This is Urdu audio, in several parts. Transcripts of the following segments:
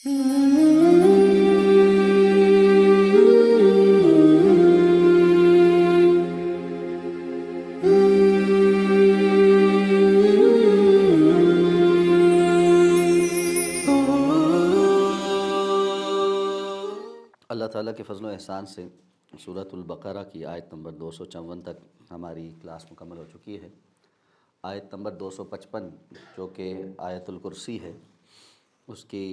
اللہ تعالیٰ کے فضل و احسان سے سورۃ البقرہ کی آیت نمبر 254 تک ہماری کلاس مکمل ہو چکی ہے۔ آیت نمبر 255 جو کہ آیت الکرسی ہے، اس کی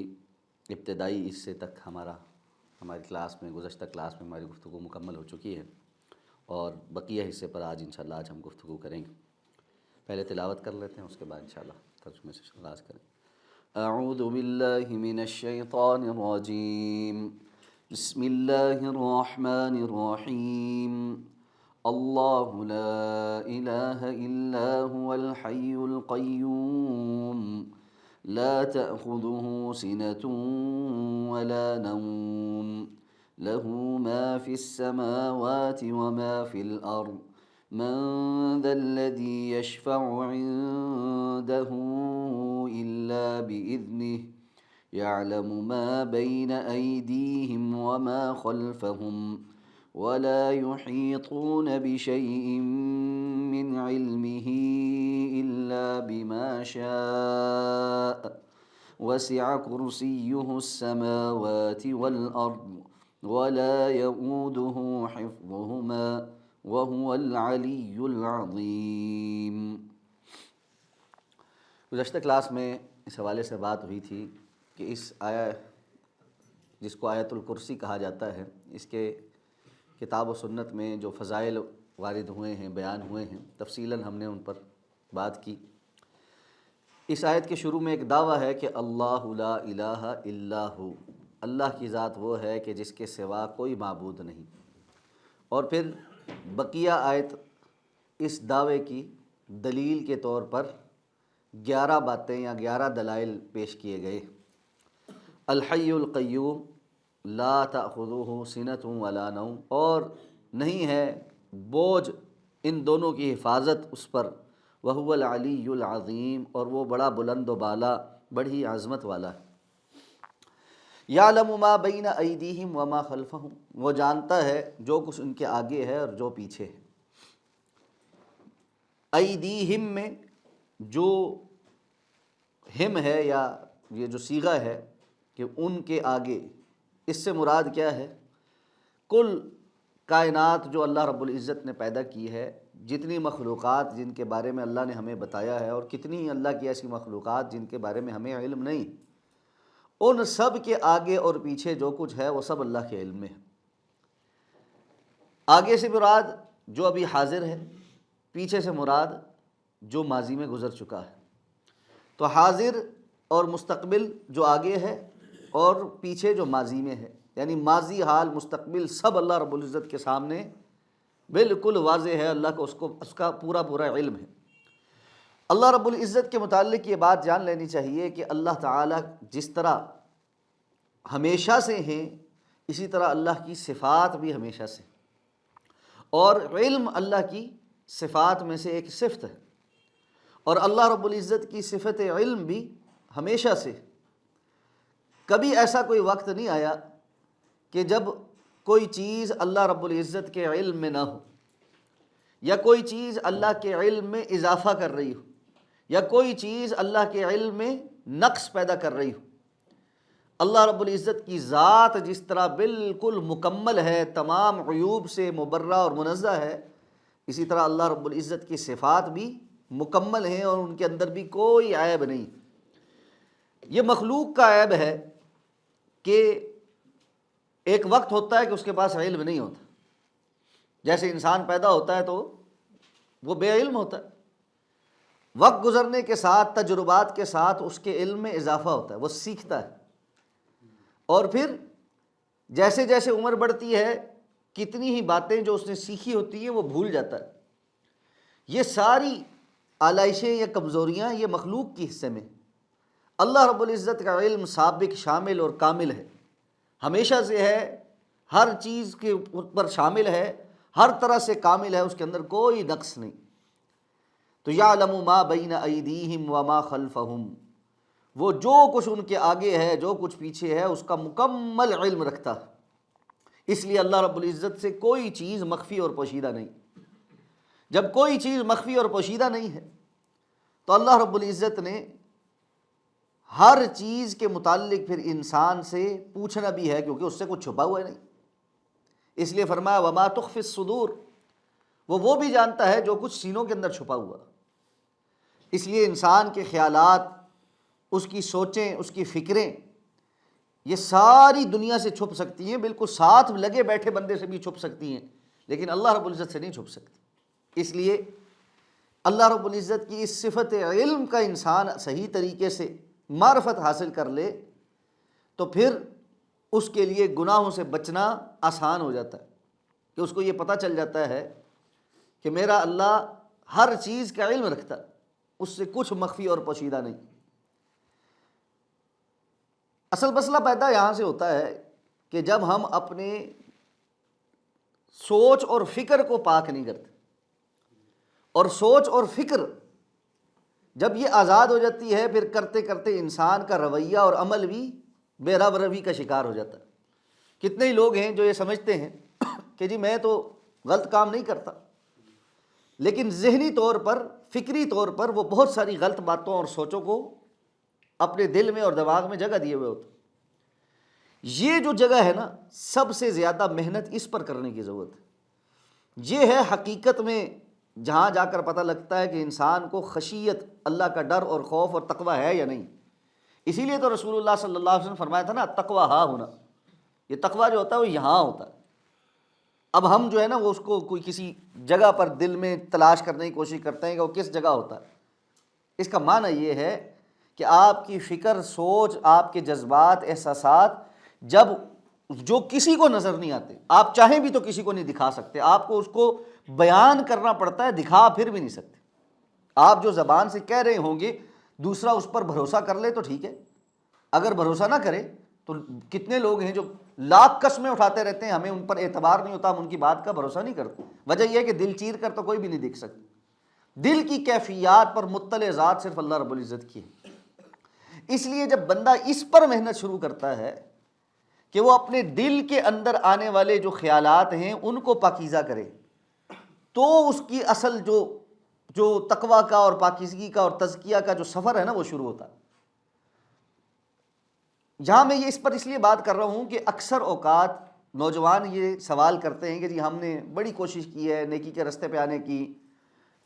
ابتدائی حصے تک ہماری کلاس میں گزشتہ کلاس میں ہماری گفتگو مکمل ہو چکی ہے، اور بقیہ حصے پر آج ہم گفتگو کریں گے۔ پہلے تلاوت کر لیتے ہیں، اس کے بعد انشاءاللہ ترجمے سے آغاز کریں۔ اعوذ باللہ من الشیطان الرجیم، بسم اللہ الرحمن الرحیم۔ اللہ لا الہ الا هو الحی القیوم لا تأخذه سنة ولا نوم له ما في السماوات وما في الأرض من ذا الذي يشفع عنده إلا بإذنه يعلم ما بين أيديهم وما خلفهم ولا يحيطون بشيء من علمه إلا بما شاء وسع كرسيه السماوات والأرض ولا يؤوده حفظهما وهو العلی العظیم۔ گزشتہ کلاس میں اس حوالے سے بات ہوئی تھی کہ اس جس کو آیت الکرسی کہا جاتا ہے، اس کے کتاب و سنت میں جو فضائل وارد ہوئے ہیں، بیان ہوئے ہیں، تفصیلاً ہم نے ان پر بات کی۔ اس آیت کے شروع میں ایک دعویٰ ہے کہ اللہ لا الہ الا ہو، اللہ کی ذات وہ ہے کہ جس کے سوا کوئی معبود نہیں، اور پھر بقیہ آیت اس دعوے کی دلیل کے طور پر 11 باتیں یا 11 دلائل پیش کیے گئے۔ الحی القیوم لا تأخذہ سنۃ ولا نوم، اور نہیں ہے بوجھ ان دونوں کی حفاظت اس پر، وہو العلی العظیم، اور وہ بڑا بلند و بالا، بڑی عظمت والا ہے۔ یعلم ما بین ایدیہم وما خلفہم، وہ جانتا ہے جو کچھ ان کے آگے ہے اور جو پیچھے ہے۔ ایدیہم میں جو ہم ہے یا یہ جو صیغہ ہے کہ ان کے آگے، اس سے مراد کیا ہے؟ کل کائنات جو اللہ رب العزت نے پیدا کی ہے، جتنی مخلوقات جن کے بارے میں اللہ نے ہمیں بتایا ہے، اور کتنی اللہ کی ایسی مخلوقات جن کے بارے میں ہمیں علم نہیں، ان سب کے آگے اور پیچھے جو کچھ ہے وہ سب اللہ کے علم میں ہے۔ آگے سے مراد جو ابھی حاضر ہے، پیچھے سے مراد جو ماضی میں گزر چکا ہے۔ تو حاضر اور مستقبل جو آگے ہے اور پیچھے جو ماضی میں ہے، یعنی ماضی، حال، مستقبل سب اللہ رب العزت کے سامنے بالکل واضح ہے، اللہ کو اس کا پورا علم ہے۔ اللہ رب العزت کے متعلق یہ بات جان لینی چاہیے کہ اللہ تعالیٰ جس طرح ہمیشہ سے ہیں، اسی طرح اللہ کی صفات بھی ہمیشہ سے، اور علم اللہ کی صفات میں سے ایک صفت ہے، اور اللہ رب العزت کی صفت علم بھی ہمیشہ سے۔ کبھی ایسا کوئی وقت نہیں آیا کہ جب کوئی چیز اللہ رب العزت کے علم میں نہ ہو، یا کوئی چیز اللہ کے علم میں اضافہ کر رہی ہو، یا کوئی چیز اللہ کے علم میں نقص پیدا کر رہی ہو۔ اللہ رب العزت کی ذات جس طرح بالکل مکمل ہے، تمام عیوب سے مبرہ اور منزہ ہے، اسی طرح اللہ رب العزت کی صفات بھی مکمل ہیں اور ان کے اندر بھی کوئی عیب نہیں۔ یہ مخلوق کا عیب ہے کہ ایک وقت ہوتا ہے کہ اس کے پاس علم نہیں ہوتا، جیسے انسان پیدا ہوتا ہے تو وہ بے علم ہوتا ہے، وقت گزرنے کے ساتھ، تجربات کے ساتھ اس کے علم میں اضافہ ہوتا ہے، وہ سیکھتا ہے، اور پھر جیسے جیسے عمر بڑھتی ہے کتنی ہی باتیں جو اس نے سیکھی ہوتی ہیں وہ بھول جاتا ہے۔ یہ ساری آلائشیں یا کمزوریاں یہ مخلوق کی حصے میں۔ اللہ رب العزت کا علم سابق، شامل اور کامل ہے، ہمیشہ سے ہے، ہر چیز کے اوپر شامل ہے، ہر طرح سے کامل ہے، اس کے اندر کوئی نقص نہیں۔ تو یعلم ما بین ایدیہم وما خلفہم، وہ جو کچھ ان کے آگے ہے، جو کچھ پیچھے ہے، اس کا مکمل علم رکھتا ہے۔ اس لیے اللہ رب العزت سے کوئی چیز مخفی اور پوشیدہ نہیں۔ جب کوئی چیز مخفی اور پوشیدہ نہیں ہے تو اللہ رب العزت نے ہر چیز کے متعلق پھر انسان سے پوچھنا بھی ہے، کیونکہ اس سے کچھ چھپا ہوا ہے نہیں۔ اس لیے فرمایا وما تخفی الصدور، وہ بھی جانتا ہے جو کچھ سینوں کے اندر چھپا ہوا۔ اس لیے انسان کے خیالات، اس کی سوچیں، اس کی فکریں، یہ ساری دنیا سے چھپ سکتی ہیں، بالکل ساتھ لگے بیٹھے بندے سے بھی چھپ سکتی ہیں، لیکن اللہ رب العزت سے نہیں چھپ سکتی۔ اس لیے اللہ رب العزت کی اس صفت علم کا انسان صحیح طریقے سے معرفت حاصل کر لے تو پھر اس کے لیے گناہوں سے بچنا آسان ہو جاتا ہے، کہ اس کو یہ پتہ چل جاتا ہے کہ میرا اللہ ہر چیز کا علم رکھتا ہے، اس سے کچھ مخفی اور پوشیدہ نہیں۔ اصل مسئلہ پیدا یہاں سے ہوتا ہے کہ جب ہم اپنے سوچ اور فکر کو پاک نہیں کرتے، اور سوچ اور فکر جب یہ آزاد ہو جاتی ہے، پھر کرتے کرتے انسان کا رویہ اور عمل بھی بے رب روی کا شکار ہو جاتا ہے۔ کتنے ہی لوگ ہیں جو یہ سمجھتے ہیں کہ جی میں تو غلط کام نہیں کرتا، لیکن ذہنی طور پر، فکری طور پر وہ بہت ساری غلط باتوں اور سوچوں کو اپنے دل میں اور دماغ میں جگہ دیے ہوئے ہوتے۔ یہ جو جگہ ہے نا، سب سے زیادہ محنت اس پر کرنے کی ضرورت ہے۔ یہ ہے حقیقت میں جہاں جا کر پتہ لگتا ہے کہ انسان کو خشیت، اللہ کا ڈر اور خوف اور تقوی ہے یا نہیں۔ اسی لیے تو رسول اللہ صلی اللہ علیہ وسلم فرمایا تھا نا، تقوی ہاں ہونا، یہ تقوی جو ہوتا ہے وہ یہاں ہوتا ہے۔ اب ہم جو ہے نا وہ اس کو کوئی کسی جگہ پر دل میں تلاش کرنے کی کوشش کرتے ہیں کہ وہ کس جگہ ہوتا ہے۔ اس کا معنی یہ ہے کہ آپ کی فکر، سوچ، آپ کے جذبات، احساسات جب جو کسی کو نظر نہیں آتے، آپ چاہیں بھی تو کسی کو نہیں دکھا سکتے، آپ کو اس کو بیان کرنا پڑتا ہے، دکھا پھر بھی نہیں سکتے۔ آپ جو زبان سے کہہ رہے ہوں گے، دوسرا اس پر بھروسہ کر لے تو ٹھیک ہے، اگر بھروسہ نہ کرے تو کتنے لوگ ہیں جو لاکھ قسمیں اٹھاتے رہتے ہیں، ہمیں ان پر اعتبار نہیں ہوتا، ہم ان کی بات کا بھروسہ نہیں کرتے۔ وجہ یہ ہے کہ دل چیر کر تو کوئی بھی نہیں دیکھ سکتا۔ دل کی کیفیات پر مطلع ذات صرف اللہ رب العزت کی ہے۔ اس لیے جب بندہ اس پر محنت شروع کرتا ہے کہ وہ اپنے دل کے اندر آنے والے جو خیالات ہیں ان کو پاکیزہ کرے، تو اس کی اصل جو تقویٰ کا اور پاکیزگی کا اور تزکیہ کا جو سفر ہے نا وہ شروع ہوتا ہے۔ جہاں میں یہ اس پر اس لیے بات کر رہا ہوں کہ اکثر اوقات نوجوان یہ سوال کرتے ہیں کہ جی ہم نے بڑی کوشش کی ہے نیکی کے راستے پہ آنے کی،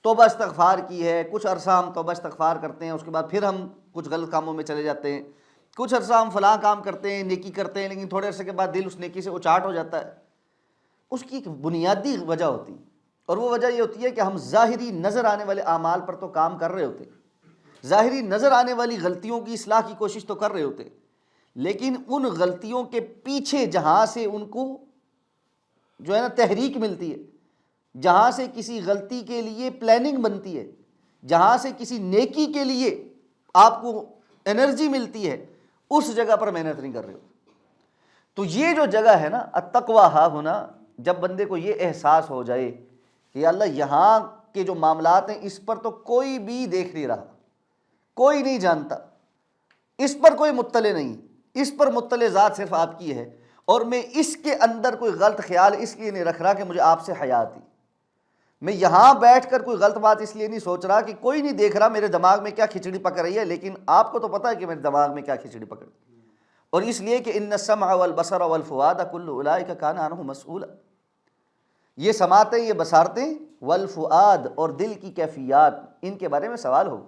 توبہ استغفار کی ہے، کچھ عرصہ ہم توبہ استغفار کرتے ہیں، اس کے بعد پھر ہم کچھ غلط کاموں میں چلے جاتے ہیں، کچھ عرصہ ہم فلاں کام کرتے ہیں، نیکی کرتے ہیں، لیکن تھوڑے عرصے کے بعد دل اس نیکی سے اچاٹ ہو جاتا ہے۔ اس کی ایک بنیادی وجہ ہوتی ہے، اور وہ وجہ یہ ہوتی ہے کہ ہم ظاہری نظر آنے والے اعمال پر تو کام کر رہے ہوتے، ظاہری نظر آنے والی غلطیوں کی اصلاح کی کوشش تو کر رہے ہوتے، لیکن ان غلطیوں کے پیچھے جہاں سے ان کو جو ہے نا تحریک ملتی ہے، جہاں سے کسی غلطی کے لیے پلاننگ بنتی ہے، جہاں سے کسی نیکی کے لیے آپ کو انرجی ملتی ہے، اس جگہ پر محنت نہیں کر رہے ہو۔ تو یہ جو جگہ ہے نا التقویٰ ہا ہونا، جب بندے کو یہ احساس ہو جائے کہ یا اللہ یہاں کے جو معاملات ہیں اس پر تو کوئی بھی دیکھ نہیں رہا، کوئی نہیں جانتا، اس پر کوئی مطلع نہیں، اس پر مطلع ذات صرف آپ کی ہے، اور میں اس کے اندر کوئی غلط خیال اس لیے نہیں رکھ رہا کہ مجھے آپ سے حیا آتی، میں یہاں بیٹھ کر کوئی غلط بات اس لیے نہیں سوچ رہا کہ کوئی نہیں دیکھ رہا میرے دماغ میں کیا کھچڑی پک رہی ہے، لیکن آپ کو تو پتہ ہے کہ میرے دماغ میں کیا کھچڑی پک رہی ہے، اور اس لیے کہ ان السمع والبصر والفؤاد کل اولئک کان عنہ مسئولا، یہ سماعتیں، یہ بصارتیں، والفؤاد اور دل کی کیفیات، ان کے بارے میں سوال ہو۔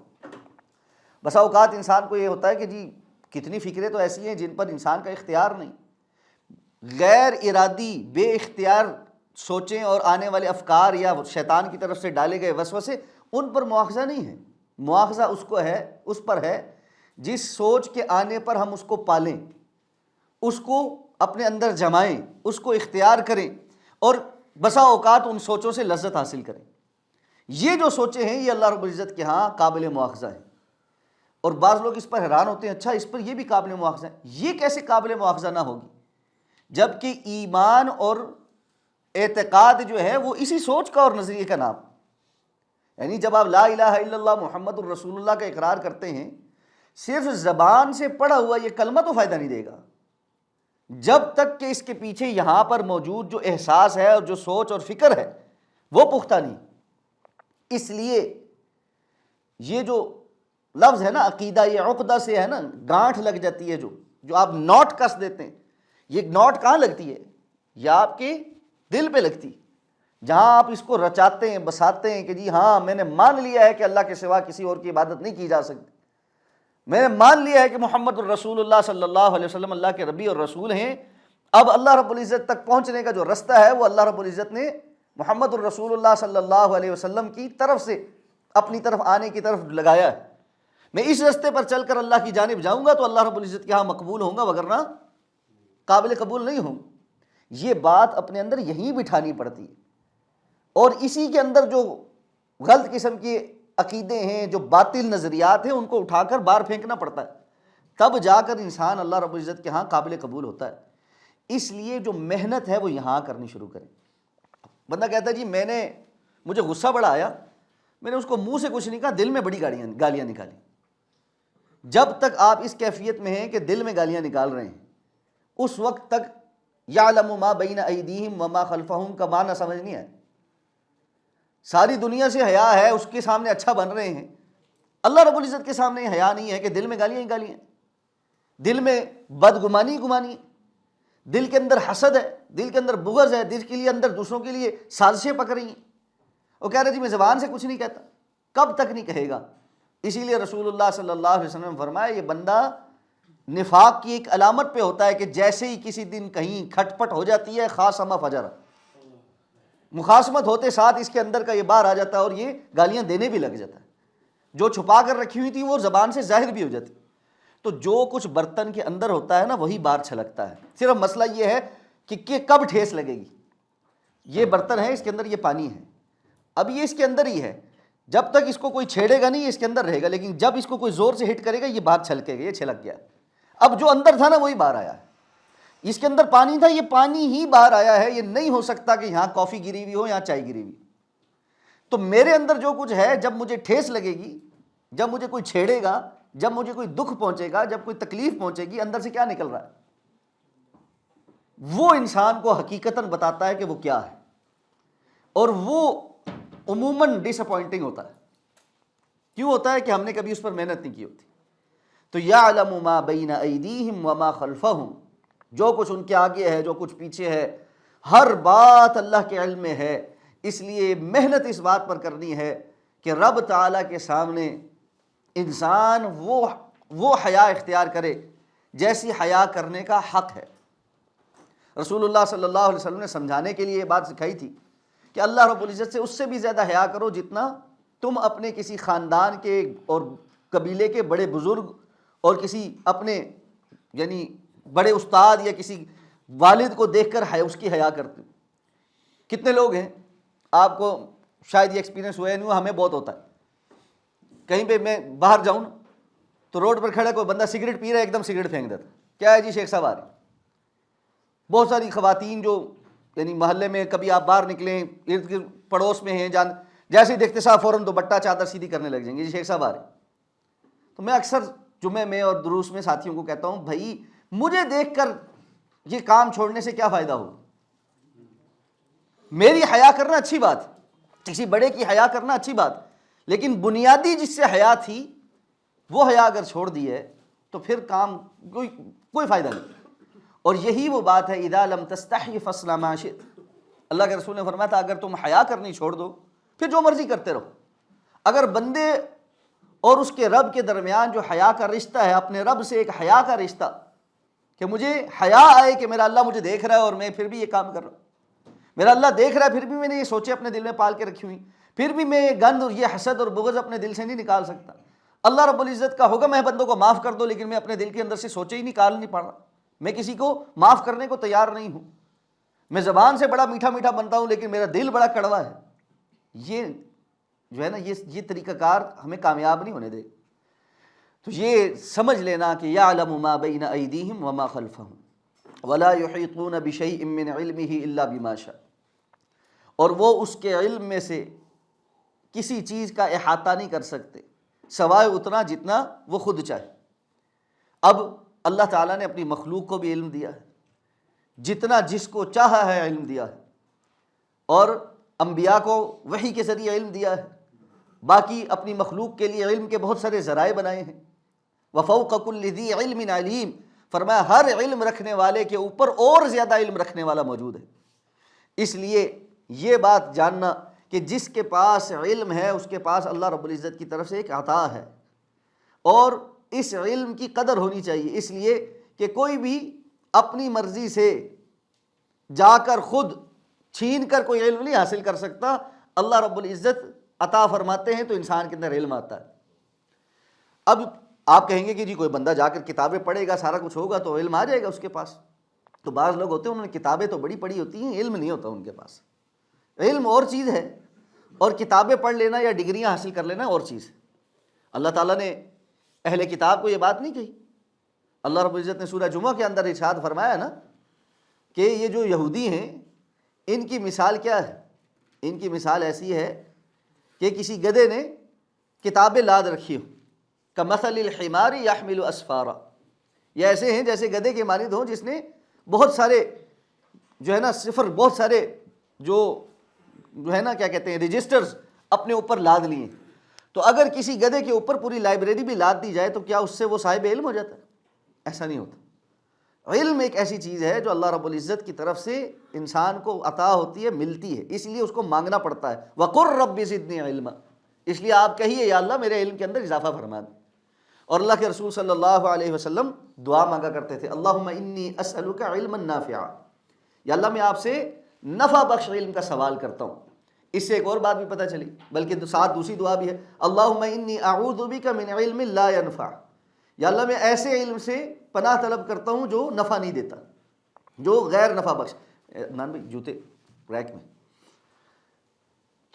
بسا اوقات انسان کو یہ ہوتا ہے کہ جی کتنی فکریں تو ایسی ہیں جن پر انسان کا اختیار نہیں، غیر ارادی بے اختیار سوچیں اور آنے والے افکار یا شیطان کی طرف سے ڈالے گئے وسوسے، ان پر مواخذہ نہیں ہے۔ مواخذہ اس کو ہے، اس پر ہے جس سوچ کے آنے پر ہم اس کو پالیں، اس کو اپنے اندر جمائیں، اس کو اختیار کریں، اور بسا اوقات ان سوچوں سے لذت حاصل کریں۔ یہ جو سوچیں ہیں یہ اللہ رب العزت کے ہاں قابل مواخذہ ہیں، اور بعض لوگ اس پر حیران ہوتے ہیں، اچھا اس پر یہ بھی قابل مواخذہ ہے، یہ کیسے قابل مواخذہ نہ ہوگی، جبکہ ایمان اور اعتقاد جو ہے وہ اسی سوچ کا اور نظریے کا نام، یعنی جب آپ لا الہ الا اللہ محمد الرسول اللہ کا اقرار کرتے ہیں صرف زبان سے پڑھا ہوا یہ کلمہ تو فائدہ نہیں دے گا جب تک کہ اس کے پیچھے یہاں پر موجود جو احساس ہے اور جو سوچ اور فکر ہے وہ پختہ نہیں۔ اس لیے یہ جو لفظ ہے نا عقیدہ، یہ عقدہ سے ہے نا، گانٹھ لگ جاتی ہے، جو آپ نوٹ کس دیتے ہیں، یہ نوٹ کہاں لگتی ہے؟ یہ آپ کے دل پہ لگتی ہے، جہاں آپ اس کو رچاتے ہیں، بساتے ہیں کہ جی ہاں میں نے مان لیا ہے کہ اللہ کے سوا کسی اور کی عبادت نہیں کی جا سکتی، میں نے مان لیا ہے کہ محمد الرسول اللہ صلی اللہ علیہ وسلم اللہ کے نبی اور رسول ہیں۔ اب اللہ رب العزت تک پہنچنے کا جو رستہ ہے وہ اللہ رب العزت نے محمد الرسول اللہ صلی اللہ علیہ وسلم کی طرف سے اپنی طرف آنے کی طرف لگایا ہے۔ میں اس رستے پر چل کر اللہ کی جانب جاؤں گا تو اللہ رب العزت کے ہاں مقبول ہوں گا، وگرنہ قابل قبول نہیں ہوں۔ یہ بات اپنے اندر یہیں بٹھانی پڑتی ہے، اور اسی کے اندر جو غلط قسم کے عقیدے ہیں، جو باطل نظریات ہیں، ان کو اٹھا کر باہر پھینکنا پڑتا ہے، تب جا کر انسان اللہ رب العزت کے ہاں قابل قبول ہوتا ہے۔ اس لیے جو محنت ہے وہ یہاں کرنی شروع کریں۔ بندہ کہتا ہے جی مجھے غصہ بڑا آیا، میں نے اس کو منہ سے کچھ نہیں کہا، دل میں بڑی گالیاں نکالی۔ جب تک آپ اس کیفیت میں ہیں کہ دل میں گالیاں نکال رہے ہیں، اس وقت تک یعلم ما بین ایدیہم وما خلفہم کا معنی سمجھ نہیں آیا۔ ساری دنیا سے حیا ہے، اس کے سامنے اچھا بن رہے ہیں، اللہ رب العزت کے سامنے حیا نہیں ہے کہ دل میں گالیاں ہی گالیاں ہیں، دل میں بدگمانی ہے، دل کے اندر حسد ہے، دل کے اندر بغض ہے، دل کے لیے اندر دوسروں کے لیے سازشیں پک رہی ہیں۔ وہ کہہ رہے جی میں زبان سے کچھ نہیں کہتا، کب تک نہیں کہے گا؟ اسی لیے رسول اللہ صلی اللہ علیہ وسلم نے فرمایا یہ بندہ نفاق کی ایک علامت پہ ہوتا ہے کہ جیسے ہی کسی دن کہیں کھٹ پٹ ہو جاتی ہے خاصما فجر، مخاصمت ہوتے ساتھ اس کے اندر کا یہ باہر آ جاتا ہے اور یہ گالیاں دینے بھی لگ جاتا ہے، جو چھپا کر رکھی ہوئی تھی وہ زبان سے ظاہر بھی ہو جاتی۔ تو جو کچھ برتن کے اندر ہوتا ہے نا وہی باہر چھلکتا ہے، صرف مسئلہ یہ ہے کہ کب ٹھیس لگے گی۔ یہ برتن ہے، اس کے اندر یہ پانی ہے، اب یہ اس کے اندر ہی ہے، جب تک اس کو کوئی چھیڑے گا نہیں یہ اس کے اندر رہے گا، لیکن جب اس کو کوئی زور سے ہٹ کرے گا یہ باہر چھلکے گا، یہ چھلک گیا۔ اب جو اندر تھا نا وہی باہر آیا ہے، اس کے اندر پانی تھا، یہ پانی ہی باہر آیا ہے۔ یہ نہیں ہو سکتا کہ یہاں کافی گری ہوئی ہو، یہاں چائے گری ہوئی۔ تو میرے اندر جو کچھ ہے جب مجھے ٹھیس لگے گی، جب مجھے کوئی چھیڑے گا، جب مجھے کوئی دکھ پہنچے گا، جب کوئی تکلیف پہنچے گی، اندر سے کیا نکل رہا ہے، وہ انسان کو حقیقتاً بتاتا ہے کہ وہ کیا ہے، اور وہ عموماً ڈس اپوائنٹنگ ہوتا ہے۔ کیوں ہوتا ہے؟ کہ ہم نے کبھی اس پر محنت نہیں کی ہوتی۔ تو یعلم ما بین ایدیہم وما خلفہم، جو کچھ ان کے آگے ہے، جو کچھ پیچھے ہے، ہر بات اللہ کے علم میں ہے۔ اس لیے محنت اس بات پر کرنی ہے کہ رب تعالیٰ کے سامنے انسان وہ حیا اختیار کرے جیسی حیا کرنے کا حق ہے۔ رسول اللہ صلی اللہ علیہ وسلم نے سمجھانے کے لیے یہ بات سکھائی تھی کہ اللہ رب العزت سے اس سے بھی زیادہ حیا کرو جتنا تم اپنے کسی خاندان کے اور قبیلے کے بڑے بزرگ اور کسی اپنے یعنی بڑے استاد یا کسی والد کو دیکھ کر اس کی حیا کرتے ہو۔ کتنے لوگ ہیں آپ کو شاید یہ ایکسپیرینس ہوا ہے، نہیں ہوا، ہمیں بہت ہوتا ہے۔ کہیں پہ میں باہر جاؤں نا تو روڈ پر کھڑا کوئی بندہ سگریٹ پی رہا ہے، ایک دم سگریٹ پھینک دیتا، کیا ہے جی شیخ صاحب آ رہے ہیں۔ بہت ساری خواتین جو یعنی محلے میں کبھی آپ باہر نکلیں، ارد گرد پڑوس میں ہیں، جیسے ہی دیکھتے صاحب فوراً دوپٹہ چادر سیدھی کرنے لگ جائیں گے، جی شیخ صاحب آ رہے ہیں۔ تو میں اکثر جمعے میں اور دروس میں ساتھیوں کو کہتا ہوں بھائی مجھے دیکھ کر یہ کام چھوڑنے سے کیا فائدہ ہو؟ میری حیا کرنا اچھی بات، کسی بڑے کی حیا کرنا اچھی بات، لیکن بنیادی جس سے حیا تھی وہ حیا اگر چھوڑ دی ہے تو پھر کام کوئی فائدہ نہیں۔ اور یہی وہ بات ہے اذا لم تستحی فاصنع ما شئت، اللہ کے رسول نے فرمایا تھا اگر تم حیا کرنی چھوڑ دو پھر جو مرضی کرتے رہو۔ اگر بندے اور اس کے رب کے درمیان جو حیا کا رشتہ ہے، اپنے رب سے ایک حیا کا رشتہ، کہ مجھے حیا آئے کہ میرا اللہ مجھے دیکھ رہا ہے اور میں پھر بھی یہ کام کر رہا ہوں، میرا اللہ دیکھ رہا ہے پھر بھی میں نے یہ سوچے اپنے دل میں پال کے رکھی ہوئی، پھر بھی میں یہ گند اور یہ حسد اور بغض اپنے دل سے نہیں نکال سکتا۔ اللہ رب العزت کا حکم ہے بندوں کو معاف کر دو، لیکن میں اپنے دل کے اندر سے سوچے ہی نکال نہیں پا رہا، میں کسی کو معاف کرنے کو تیار نہیں ہوں، میں زبان سے بڑا میٹھا میٹھا بنتا ہوں لیکن میرا دل بڑا کڑوا ہے۔ یہ جو ہے نا یہ طریقہ کار ہمیں کامیاب نہیں ہونے دے۔ تو یہ سمجھ لینا کہ یعلم ما بین ایدیہم وما خلفہم ولا یحیطون بشیء من علمہ الا بما شاء، اور وہ اس کے علم میں سے کسی چیز کا احاطہ نہیں کر سکتے سوائے اتنا جتنا وہ خود چاہے۔ اب اللہ تعالیٰ نے اپنی مخلوق کو بھی علم دیا ہے، جتنا جس کو چاہا ہے علم دیا ہے، اور انبیاء کو وحی کے ذریعے علم دیا ہے، باقی اپنی مخلوق کے لیے علم کے بہت سارے ذرائع بنائے ہیں۔ وَفَوْقَ كُلِّ ذِي عِلْمٍ عَلِيمٍ، فرمایا ہر علم رکھنے والے کے اوپر اور زیادہ علم رکھنے والا موجود ہے۔ اس لیے یہ بات جاننا کہ جس کے پاس علم ہے اس کے پاس اللہ رب العزت کی طرف سے ایک عطا ہے، اور اس علم کی قدر ہونی چاہیے، اس لیے کہ کوئی بھی اپنی مرضی سے جا کر خود چھین کر کوئی علم نہیں حاصل کر سکتا۔ اللہ رب العزت عطا فرماتے ہیں تو انسان کے اندر علم آتا ہے۔ اب آپ کہیں گے کہ جی کوئی بندہ جا کر کتابیں پڑھے گا، سارا کچھ ہوگا تو علم آ جائے گا اس کے پاس۔ تو بعض لوگ ہوتے ہیں انہوں نے کتابیں تو بڑی پڑھی ہوتی ہیں، علم نہیں ہوتا ان کے پاس۔ علم اور چیز ہے، اور کتابیں پڑھ لینا یا ڈگریاں حاصل کر لینا اور چیز ہے۔ اللہ تعالیٰ نے اہل کتاب کو یہ بات نہیں کہی۔ اللہ رب العزت نے سورہ جمعہ کے اندر ارشاد فرمایا نا کہ یہ جو یہودی ہیں ان کی مثال کیا ہے؟ ان کی مثال ایسی ہے کہ کسی گدھے نے کتابیں لاد رکھی ہوں، کمثل الحمار یحمل اسفارا، یہ ایسے ہیں جیسے گدھے کے مانند ہوں جس نے بہت سارے جو ہے نا صفر، بہت سارے جو ہے نا کیا کہتے ہیں رجسٹرز اپنے اوپر لاد لیے۔ تو اگر کسی گدھے کے اوپر پوری لائبریری بھی لاد دی جائے تو کیا اس سے وہ صاحب علم ہو جاتا ہے؟ ایسا نہیں ہوتا۔ علم ایک ایسی چیز ہے جو اللہ رب العزت کی طرف سے انسان کو عطا ہوتی ہے، ملتی ہے، اس لیے اس کو مانگنا پڑتا ہے۔ وَقُلْ رَبِّ زِدْنِي عِلْمًا، اس لیے آپ کہیے یا اللہ میرے علم کے اندر اضافہ فرما دے۔ اور اللہ کے رسول صلی اللہ علیہ وسلم دعا مانگا کرتے تھے، اللہم انی اسألک علما نافعا، یا اللہ میں آپ سے نفع بخش علم کا سوال کرتا ہوں۔ اس سے ایک اور بات بھی پتہ چلی، بلکہ ساتھ دوسری دعا بھی ہے، اللہم انی اعوذ بک من علم لا ینفع، یا اللہ میں ایسے علم سے پناہ طلب کرتا ہوں جو نفع نہیں دیتا، جو غیر نفع بخش، عمران بھائی جوتے ریک میں،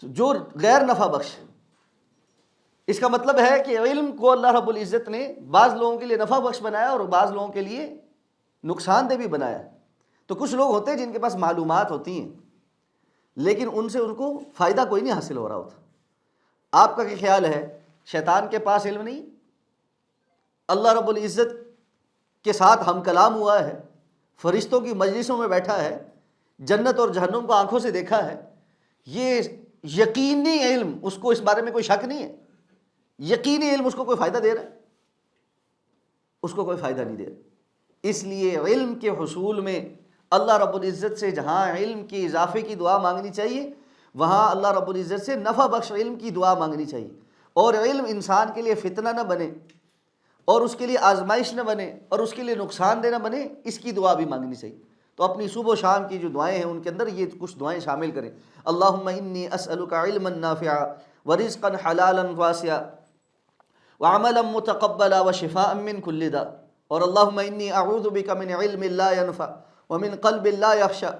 جو غیر نفع بخش۔ اس کا مطلب ہے کہ علم کو اللہ رب العزت نے بعض لوگوں کے لیے نفع بخش بنایا اور بعض لوگوں کے لیے نقصان دہ بھی بنایا۔ تو کچھ لوگ ہوتے ہیں جن کے پاس معلومات ہوتی ہیں لیکن ان سے ان کو فائدہ کوئی نہیں حاصل ہو رہا ہوتا۔ آپ کا کیا خیال ہے، شیطان کے پاس علم نہیں؟ اللہ رب العزت کے ساتھ ہم کلام ہوا ہے، فرشتوں کی مجلسوں میں بیٹھا ہے، جنت اور جہنم کو آنکھوں سے دیکھا ہے، یہ یقینی علم اس کو اس بارے میں کوئی شک نہیں ہے، یقینی علم اس کو کوئی فائدہ دے رہا ہے؟ اس کو کوئی فائدہ نہیں دے رہا۔ اس لیے علم کے حصول میں اللہ رب العزت سے جہاں علم کے اضافے کی دعا مانگنی چاہیے، وہاں اللہ رب العزت سے نفع بخش علم کی دعا مانگنی چاہیے، اور علم انسان کے لیے فتنہ نہ بنے اور اس کے لیے آزمائش نہ بنے اور اس کے لیے نقصان دہ نہ بنے، اس کی دعا بھی مانگنی چاہیے۔ تو اپنی صبح و شام کی جو دعائیں ہیں ان کے اندر یہ کچھ دعائیں شامل کریں، اللہم انی اسألک علما نافعا ورزقا حلالا واسعا وعملا متقبلا وشفاء من کل داء، اور اللہم انی اعوذ بک من علم لا ینفع ومن قلب لا یخشع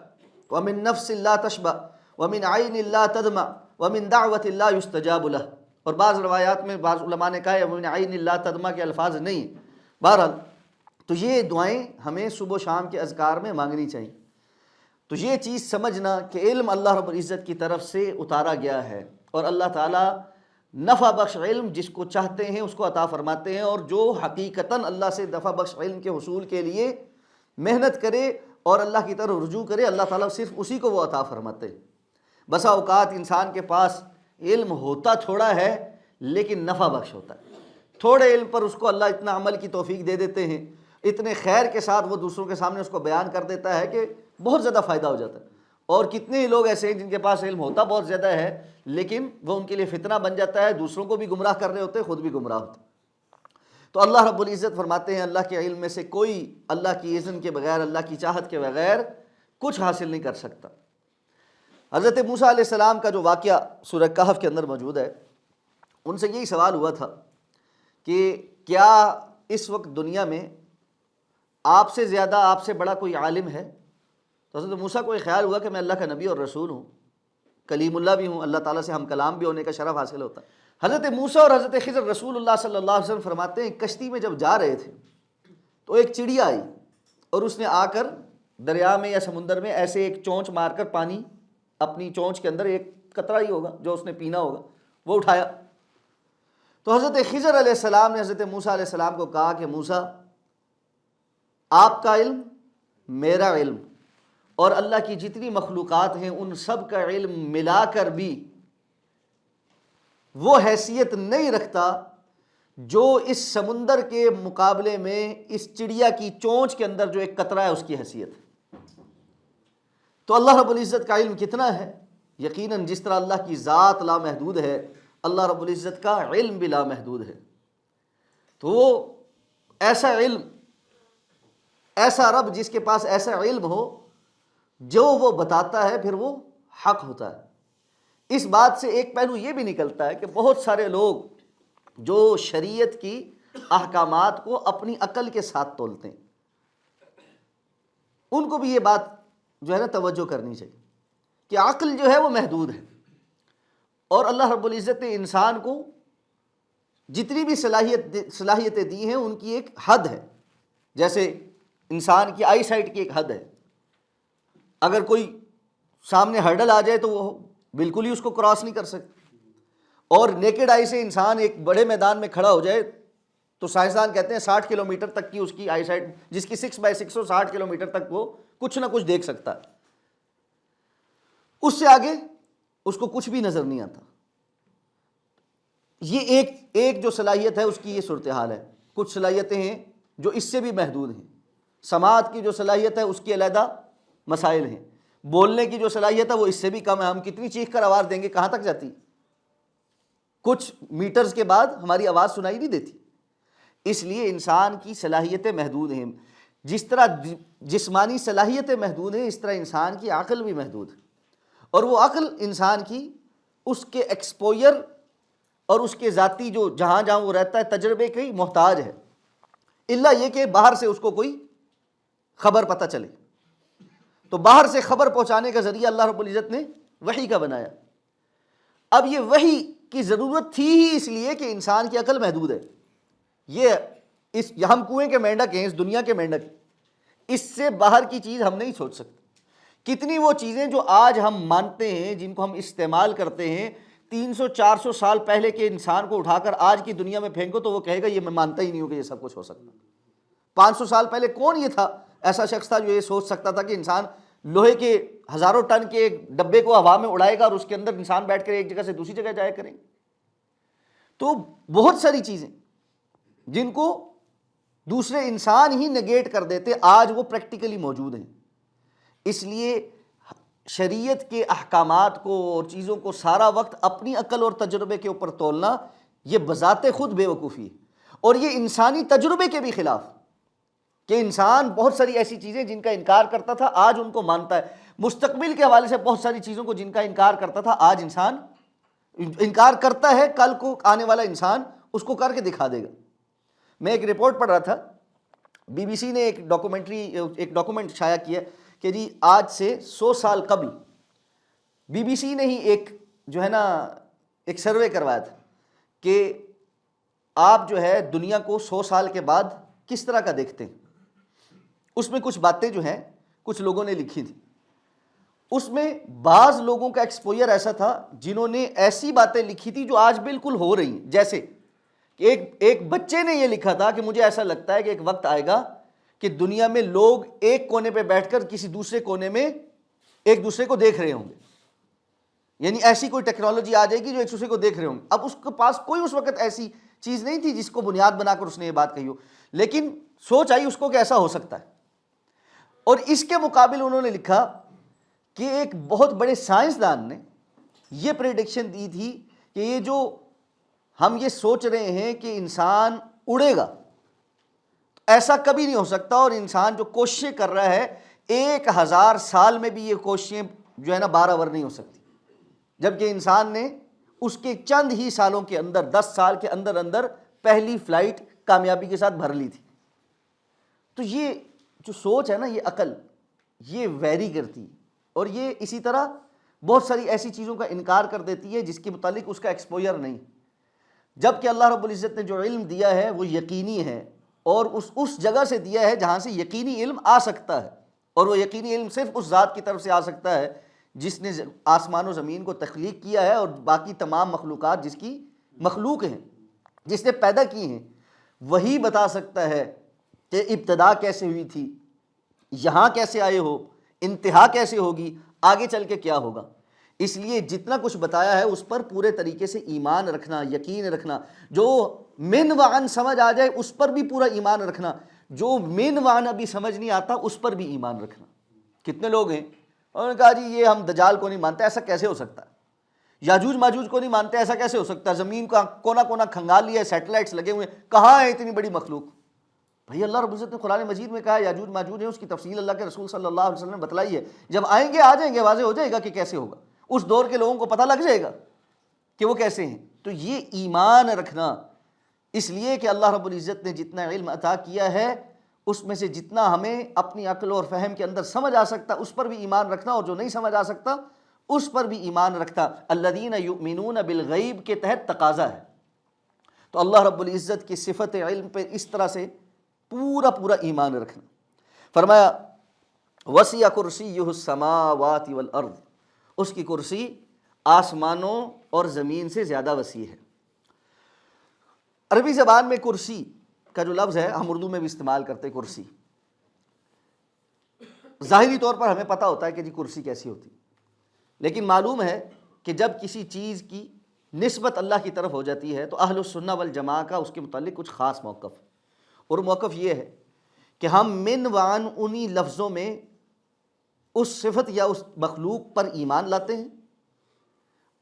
ومن نفس لا تشبع ومن عین لا تدمع ومن دعوت لا یستجاب لہ۔ اور بعض روایات میں بعض علماء نے کہا ہے ومن عین لا تدمع کے الفاظ نہیں۔ بہرحال تو یہ دعائیں ہمیں صبح و شام کے اذکار میں مانگنی چاہیے۔ تو یہ چیز سمجھنا کہ علم اللہ رب العزت کی طرف سے اتارا گیا ہے، اور اللہ تعالیٰ نفع بخش علم جس کو چاہتے ہیں اس کو عطا فرماتے ہیں، اور جو حقیقتاً اللہ سے نفع بخش علم کے حصول کے لیے محنت کرے اور اللہ کی طرف رجوع کرے، اللہ تعالیٰ صرف اسی کو وہ عطا فرماتے ہیں۔ بسا اوقات انسان کے پاس علم ہوتا تھوڑا ہے لیکن نفع بخش ہوتا ہے، تھوڑے علم پر اس کو اللہ اتنا عمل کی توفیق دے دیتے ہیں، اتنے خیر کے ساتھ وہ دوسروں کے سامنے اس کو بیان کر دیتا ہے کہ بہت زیادہ فائدہ ہو جاتا ہے۔ اور کتنے ہی لوگ ایسے ہیں جن کے پاس علم ہوتا بہت زیادہ ہے لیکن وہ ان کے لیے فتنہ بن جاتا ہے، دوسروں کو بھی گمراہ کر رہے ہوتے ہیں، خود بھی گمراہ ہوتے ہیں۔ تو اللہ رب العزت فرماتے ہیں اللہ کے علم میں سے کوئی اللہ کی اذن کے بغیر، اللہ کی چاہت کے بغیر کچھ حاصل نہیں کر سکتا۔ حضرت موسیٰ علیہ السلام کا جو واقعہ سورہ کہف کے اندر موجود ہے، ان سے یہی سوال ہوا تھا کہ کیا اس وقت دنیا میں آپ سے زیادہ، آپ سے بڑا کوئی عالم ہے؟ تو حضرت موسیٰ کو یہ خیال ہوا کہ میں اللہ کا نبی اور رسول ہوں، کلیم اللہ بھی ہوں، اللہ تعالیٰ سے ہم کلام بھی ہونے کا شرف حاصل ہوتا ہے۔ حضرت موسیٰ اور حضرت خضر رسول اللہ صلی اللہ علیہ وسلم فرماتے ہیں کشتی میں جب جا رہے تھے تو ایک چڑیا آئی اور اس نے آ کر دریا میں یا سمندر میں ایسے ایک چونچ مار کر پانی اپنی چونچ کے اندر، ایک قطرہ ہی ہوگا جو اس نے پینا ہوگا، وہ اٹھایا۔ تو حضرت خضر علیہ السلام نے حضرت موسیٰ علیہ السلام کو کہا کہ موسیٰ آپ کا علم، میرا علم اور اللہ کی جتنی مخلوقات ہیں ان سب کا علم ملا کر بھی وہ حیثیت نہیں رکھتا جو اس سمندر کے مقابلے میں اس چڑیا کی چونچ کے اندر جو ایک قطرہ ہے اس کی حیثیت ہے۔ تو اللہ رب العزت کا علم کتنا ہے؟ یقیناً جس طرح اللہ کی ذات لامحدود ہے، اللہ رب العزت کا علم بھی لامحدود ہے۔ تو وہ ایسا علم، ایسا رب جس کے پاس ایسا علم ہو، جو وہ بتاتا ہے پھر وہ حق ہوتا ہے۔ اس بات سے ایک پہلو یہ بھی نکلتا ہے کہ بہت سارے لوگ جو شریعت کی احکامات کو اپنی عقل کے ساتھ تولتے ہیں، ان کو بھی یہ بات جو ہے نا توجہ کرنی چاہیے کہ عقل جو ہے وہ محدود ہے، اور اللہ رب العزت نے انسان کو جتنی بھی صلاحیتیں دی ہیں ان کی ایک حد ہے۔ جیسے انسان کی آئی سائٹ کی ایک حد ہے، اگر کوئی سامنے ہرڈل آ جائے تو وہ بالکل ہی اس کو کراس نہیں کر سکتے، اور نیکڈ آئی سے انسان ایک بڑے میدان میں کھڑا ہو جائے تو سائنسدان کہتے ہیں 60 کلومیٹر تک کی اس کی آئی سائٹ، جس کی 6x6 ہو، 60 کلومیٹر تک وہ کچھ نہ کچھ دیکھ سکتا ہے، اس سے آگے اس کو کچھ بھی نظر نہیں آتا۔ یہ ایک جو صلاحیت ہے اس کی یہ صورتحال ہے۔ کچھ صلاحیتیں ہیں جو اس سے بھی محدود ہیں۔ سماعت کی جو صلاحیت ہے اس کی علیحدہ مسائل ہیں، بولنے کی جو صلاحیت ہے وہ اس سے بھی کم ہے۔ ہم کتنی چیخ کر آواز دیں گے، کہاں تک جاتی؟ کچھ میٹرز کے بعد ہماری آواز سنائی نہیں دیتی۔ اس لیے انسان کی صلاحیتیں محدود ہیں۔ جس طرح جسمانی صلاحیتیں محدود ہیں، اس طرح انسان کی عقل بھی محدود ہے، اور وہ عقل انسان کی اس کے ایکسپوئر اور اس کے ذاتی جو جہاں جہاں وہ رہتا ہے تجربے کی محتاج ہے، الا یہ کہ باہر سے اس کو کوئی خبر پتہ چلے۔ تو باہر سے خبر پہنچانے کا ذریعہ اللہ رب العزت نے وحی کا بنایا۔ اب یہ وحی کی ضرورت تھی ہی اس لیے کہ انسان کی عقل محدود ہے۔ ہم کنویں کے مینڈک ہیں، اس دنیا کے مینڈک، اس سے باہر کی چیز ہم نہیں سوچ سکتے۔ کتنی وہ چیزیں جو آج ہم مانتے ہیں، جن کو ہم استعمال کرتے ہیں، 300-400 سال پہلے کے انسان کو اٹھا کر آج کی دنیا میں پھینکو تو وہ کہے گا یہ میں مانتا ہی نہیں ہوں کہ یہ سب کچھ ہو سکتا۔ 500 سال پہلے کون یہ تھا، ایسا شخص تھا جو یہ سوچ سکتا تھا کہ انسان لوہے کے ہزاروں ٹن کے ایک ڈبے کو ہوا میں اڑائے گا اور اس کے اندر انسان بیٹھ کر ایک جگہ سے دوسری جگہ جایا کریں؟ تو بہت ساری چیزیں جن کو دوسرے انسان ہی نگیٹ کر دیتے، آج وہ پریکٹیکلی موجود ہیں۔ اس لیے شریعت کے احکامات کو اور چیزوں کو سارا وقت اپنی عقل اور تجربے کے اوپر تولنا یہ بذات خود بے وقوفی ہے، اور یہ انسانی تجربے کے بھی خلاف، کہ انسان بہت ساری ایسی چیزیں جن کا انکار کرتا تھا آج ان کو مانتا ہے۔ مستقبل کے حوالے سے بہت ساری چیزوں کو جن کا انکار کرتا تھا آج انسان انکار کرتا ہے، کل کو آنے والا انسان اس کو کر کے دکھا دے گا۔ میں ایک رپورٹ پڑھ رہا تھا، بی بی سی نے ایک ڈاکومنٹ شائع کیا کہ جی آج سے 100 سال قبل بی بی سی نے ہی ایک جو ہے نا ایک سروے کروایا تھا کہ آپ جو ہے دنیا کو 100 سال کے بعد کس طرح کا دیکھتے ہیں۔ اس میں کچھ باتیں جو ہیں کچھ لوگوں نے لکھی تھی، اس میں بعض لوگوں کا ایکسپوئر ایسا تھا جنہوں نے ایسی باتیں لکھی تھی جو آج بالکل ہو رہی ہیں۔ جیسے کہ ایک بچے نے یہ لکھا تھا کہ مجھے ایسا لگتا ہے کہ ایک وقت آئے گا کہ دنیا میں لوگ ایک کونے پہ بیٹھ کر کسی دوسرے کونے میں ایک دوسرے کو دیکھ رہے ہوں گے، یعنی ایسی کوئی ٹیکنالوجی آ جائے گی جو ایک دوسرے کو دیکھ رہے ہوں گے۔ اب اس کے پاس کوئی اس وقت ایسی چیز نہیں تھی جس کو بنیاد بنا کر اس نے یہ بات کہی ہو، لیکن سوچ آئی اس کو کہ ایسا ہو سکتا ہے۔ اور اس کے مقابل انہوں نے لکھا کہ ایک بہت بڑے سائنسدان نے یہ پریڈکشن دی تھی کہ یہ جو ہم یہ سوچ رہے ہیں کہ انسان اڑے گا، ایسا کبھی نہیں ہو سکتا، اور انسان جو کوششیں کر رہا ہے 1000 سال میں بھی یہ کوششیں جو ہے نا برابر نہیں ہو سکتی، جبکہ انسان نے اس کے چند ہی سالوں کے اندر 10 سال کے اندر اندر پہلی فلائٹ کامیابی کے ساتھ بھر لی تھی۔ تو یہ جو سوچ ہے نا، یہ عقل یہ ویری کرتی، اور یہ اسی طرح بہت ساری ایسی چیزوں کا انکار کر دیتی ہے جس کے متعلق اس کا ایکسپوئر نہیں، جبکہ اللہ رب العزت نے جو علم دیا ہے وہ یقینی ہے، اور اس جگہ سے دیا ہے جہاں سے یقینی علم آ سکتا ہے، اور وہ یقینی علم صرف اس ذات کی طرف سے آ سکتا ہے جس نے آسمان و زمین کو تخلیق کیا ہے اور باقی تمام مخلوقات جس کی مخلوق ہیں، جس نے پیدا کی ہیں۔ وہی بتا سکتا ہے کہ ابتدا کیسے ہوئی تھی، یہاں کیسے آئے ہو، انتہا کیسے ہوگی، آگے چل کے کیا ہوگا۔ اس لیے جتنا کچھ بتایا ہے اس پر پورے طریقے سے ایمان رکھنا، یقین رکھنا۔ جو من وعن سمجھ آ جائے اس پر بھی پورا ایمان رکھنا، جو من وعن ابھی سمجھ نہیں آتا اس پر بھی ایمان رکھنا۔ کتنے لوگ ہیں انہوں نے کہا جی یہ ہم دجال کو نہیں مانتے، ایسا کیسے ہو سکتا ہے، یاجوج ماجوج کو نہیں مانتے، ایسا کیسے ہو سکتا ہے، زمین کا کونا کونا کھنگال لیا ہے، سیٹلائٹس لگے ہوئے ہیں، کہاں ہے اتنی بڑی مخلوق۔ بھئی اللہ رب العزت نے قرآن مجید میں کہا ہے یاجوج ماجوج ہیں، اس کی تفصیل اللہ کے رسول صلی اللہ علیہ وسلم نے بتلائی ہے، جب آئیں گے آ جائیں گے، واضح ہو جائے گا کہ کیسے ہوگا، اس دور کے لوگوں کو پتہ لگ جائے گا کہ وہ کیسے ہیں۔ تو یہ ایمان رکھنا، اس لیے کہ اللہ رب العزت نے جتنا علم عطا کیا ہے اس میں سے جتنا ہمیں اپنی عقل اور فہم کے اندر سمجھ آ سکتا اس پر بھی ایمان رکھنا، اور جو نہیں سمجھ آ سکتا اس پر بھی ایمان رکھتا۔ الذین یؤمنون بالغیب کے تحت تقاضا ہے۔ تو اللہ رب العزت کی صفت علم پہ اس طرح سے پورا پورا ایمان رکھنا۔ فرمایا وسع کرسیہ السماوات والارض، اس کی کرسی آسمانوں اور زمین سے زیادہ وسیع ہے۔ عربی زبان میں کرسی کا جو لفظ ہے ہم اردو میں بھی استعمال کرتے ہیں، کرسی۔ ظاہری طور پر ہمیں پتہ ہوتا ہے کہ جی کرسی کیسی ہوتی، لیکن معلوم ہے کہ جب کسی چیز کی نسبت اللہ کی طرف ہو جاتی ہے تو اہل السنہ والجماعہ کا اس کے متعلق کچھ خاص موقف ہے، اور موقف یہ ہے کہ ہم من وعن انہی لفظوں میں اس صفت یا اس مخلوق پر ایمان لاتے ہیں،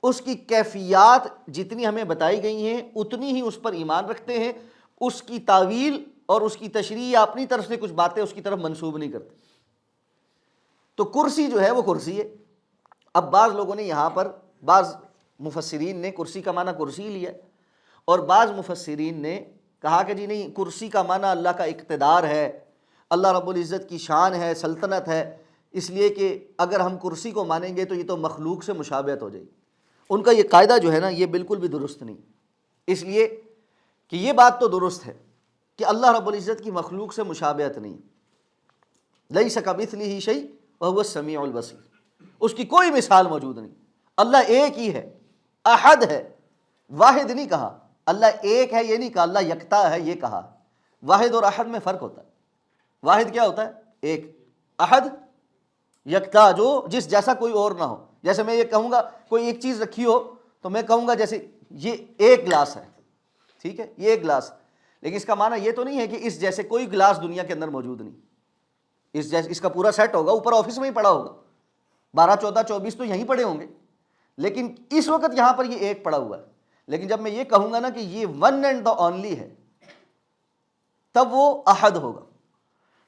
اس کی کیفیات جتنی ہمیں بتائی گئی ہیں اتنی ہی اس پر ایمان رکھتے ہیں، اس کی تعویل اور اس کی تشریح یا اپنی طرف سے کچھ باتیں اس کی طرف منسوب نہیں کرتے۔ تو کرسی جو ہے وہ کرسی ہے۔ اب بعض لوگوں نے یہاں پر، بعض مفسرین نے کرسی کا معنی کرسی لیا، اور بعض مفسرین نے کہا کہ جی نہیں، کرسی کا معنی اللہ کا اقتدار ہے، اللہ رب العزت کی شان ہے، سلطنت ہے، اس لیے کہ اگر ہم کرسی کو مانیں گے تو یہ تو مخلوق سے مشابہت ہو جائے گی۔ ان کا یہ قاعدہ جو ہے نا یہ بالکل بھی درست نہیں، اس لیے کہ یہ بات تو درست ہے کہ اللہ رب العزت کی مخلوق سے مشابہت نہیں، لیس کمثلہ شیء وہو السمیع البصیر، اس کی کوئی مثال موجود نہیں۔ اللہ ایک ہی ہے، احد ہے، واحد نہیں کہا، اللہ ایک ہے یہ نہیں کہا، اللہ یکتا ہے یہ کہا۔ واحد اور احد میں فرق ہوتا ہے۔ واحد کیا ہوتا ہے؟ ایک۔ احد یکتا، جو جس جیسا کوئی اور نہ ہو۔ جیسے میں یہ کہوں گا کوئی ایک چیز رکھی ہو تو میں کہوں گا جیسے یہ ایک گلاس ہے، ٹھیک ہے، یہ ایک گلاس، لیکن اس کا معنی یہ تو نہیں ہے کہ اس جیسے کوئی گلاس دنیا کے اندر موجود نہیں۔ اس کا پورا سیٹ ہوگا، اوپر آفس میں ہی پڑا ہوگا، 12 14 24 تو یہیں پڑے ہوں گے، لیکن اس وقت یہاں پر یہ ایک پڑا ہوا ہے۔ لیکن جب میں یہ کہوں گا نا کہ یہ ون اینڈ دا اونلی ہے، تب وہ احد ہوگا۔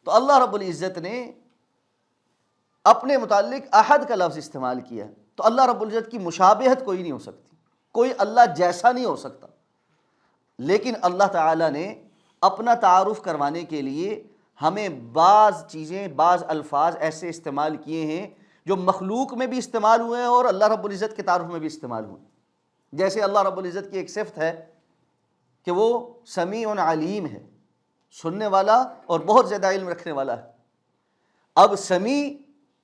تو اللہ رب العزت نے اپنے متعلق احد کا لفظ استعمال کیا ہے، تو اللہ رب العزت کی مشابہت کوئی نہیں ہو سکتی، کوئی اللہ جیسا نہیں ہو سکتا۔ لیکن اللہ تعالیٰ نے اپنا تعارف کروانے کے لیے ہمیں بعض چیزیں، بعض الفاظ ایسے استعمال کیے ہیں جو مخلوق میں بھی استعمال ہوئے ہیں اور اللہ رب العزت کے تعارف میں بھی استعمال ہوئے ہیں۔ جیسے اللہ رب العزت کی ایک صفت ہے کہ وہ سمیع علیم ہے، سننے والا اور بہت زیادہ علم رکھنے والا ہے۔ اب سمیع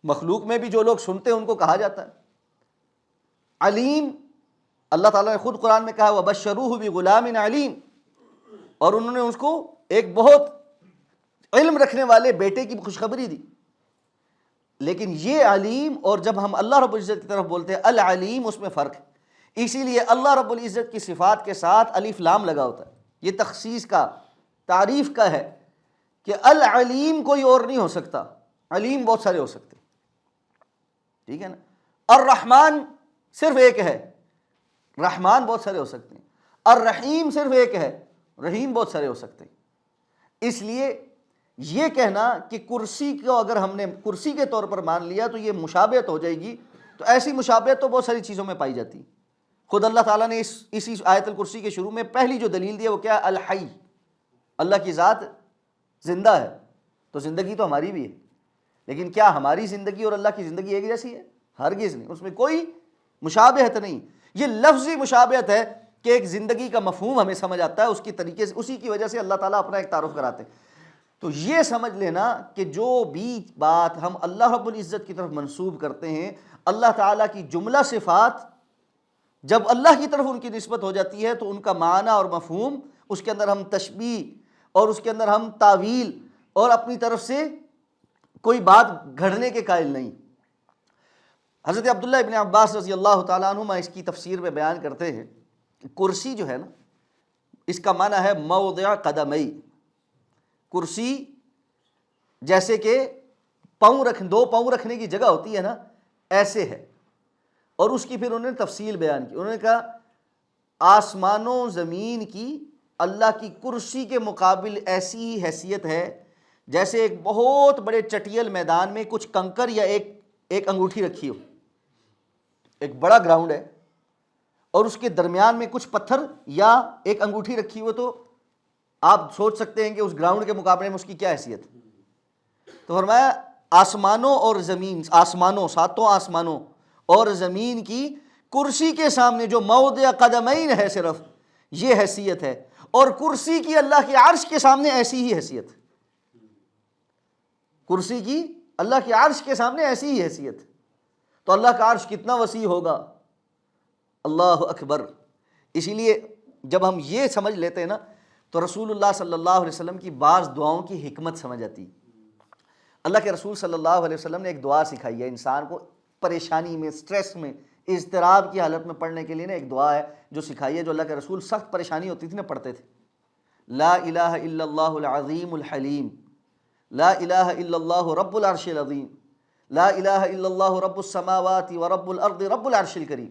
مخلوق میں بھی جو لوگ سنتے ہیں ان کو کہا جاتا ہے، علیم اللہ تعالیٰ نے خود قرآن میں کہا وَبَشَّرُوهُ بِغُلَامٍ عَلِيمٍ، اور انہوں نے اس کو ایک بہت علم رکھنے والے بیٹے کی خوشخبری دی۔ لیکن یہ علیم اور جب ہم اللہ رب العزت کی طرف بولتے ہیں العلیم، اس میں فرق ہے۔ اسی لیے اللہ رب العزت کی صفات کے ساتھ الف لام لگا ہوتا ہے، یہ تخصیص کا، تعریف کا ہے کہ العلیم کوئی اور نہیں ہو سکتا، علیم بہت سارے ہو سکتے، ٹھیک ہے نا۔ الرحمن صرف ایک ہے، رحمان بہت سارے ہو سکتے ہیں۔ الرحیم صرف ایک ہے، رحیم بہت سارے ہو سکتے ہیں۔ اس لیے یہ کہنا کہ کرسی کو اگر ہم نے کرسی کے طور پر مان لیا تو یہ مشابہت ہو جائے گی، تو ایسی مشابہت تو بہت ساری چیزوں میں پائی جاتی ہے۔ خود اللہ تعالیٰ نے اسی آیت الکرسی کے شروع میں پہلی جو دلیل دی ہے وہ کیا ہے؟ الحی، اللہ کی ذات زندہ ہے، تو زندگی تو ہماری بھی ہے، لیکن کیا ہماری زندگی اور اللہ کی زندگی ایک جیسی ہے؟ ہرگز نہیں، اس میں کوئی مشابہت نہیں۔ یہ لفظی مشابہت ہے کہ ایک زندگی کا مفہوم ہمیں سمجھ آتا ہے، اس کی طریقے سے، اسی کی وجہ سے اللہ تعالیٰ اپنا ایک تعارف کراتے ہیں۔ تو یہ سمجھ لینا کہ جو بھی بات ہم اللہ رب العزت کی طرف منسوب کرتے ہیں، اللہ تعالیٰ کی جملہ صفات جب اللہ کی طرف ان کی نسبت ہو جاتی ہے تو ان کا معنی اور مفہوم، اس کے اندر ہم تشبیہ اور اس کے اندر ہم تعویل اور اپنی طرف سے کوئی بات گھڑنے کے قائل نہیں۔ حضرت عبداللہ ابن عباس رضی اللہ تعالیٰ عنہما اس کی تفسیر میں بیان کرتے ہیں کہ کرسی جو ہے نا، اس کا معنی ہے موضع قدمی۔ کرسی جیسے کہ دو پاؤں رکھنے کی جگہ ہوتی ہے نا، ایسے ہے۔ اور اس کی پھر انہوں نے تفصیل بیان کی، انہوں نے کہا آسمان و زمین کی اللہ کی کرسی کے مقابل ایسی ہی حیثیت ہے جیسے ایک بہت بڑے چٹیل میدان میں کچھ کنکر یا ایک انگوٹھی رکھی ہو۔ ایک بڑا گراؤنڈ ہے اور اس کے درمیان میں کچھ پتھر یا ایک انگوٹھی رکھی ہو، تو آپ سوچ سکتے ہیں کہ اس گراؤنڈ کے مقابلے میں اس کی کیا حیثیت ہے۔ تو فرمایا آسمانوں اور زمین، ساتوں آسمانوں اور زمین کی کرسی کے سامنے جو موضع قدمین ہے صرف یہ حیثیت ہے، اور کرسی کی اللہ کے عرش کے سامنے ایسی ہی حیثیت۔ کرسی کی اللہ کے عرش کے سامنے ایسی ہی حیثیت، تو اللہ کا عرش کتنا وسیع ہوگا، اللہ اکبر۔ اسی لیے جب ہم یہ سمجھ لیتے ہیں نا تو رسول اللہ صلی اللہ علیہ وسلم کی بعض دعاؤں کی حکمت سمجھ آتی۔ اللہ کے رسول صلی اللہ علیہ وسلم نے ایک دعا سکھائی ہے انسان کو پریشانی میں، سٹریس میں، اضطراب کی حالت میں پڑھنے کے لیے نا، ایک دعا ہے جو سکھائی ہے، جو اللہ کے رسول سخت پریشانی ہوتی تھی نا پڑھتے تھے۔ لا الہ الا اللہ العظیم الحلیم، لا الہ الا اللہ رب العرش العظیم، لا الہ الا اللہ رب السماوات ورب الارض رب العرش الکریم۔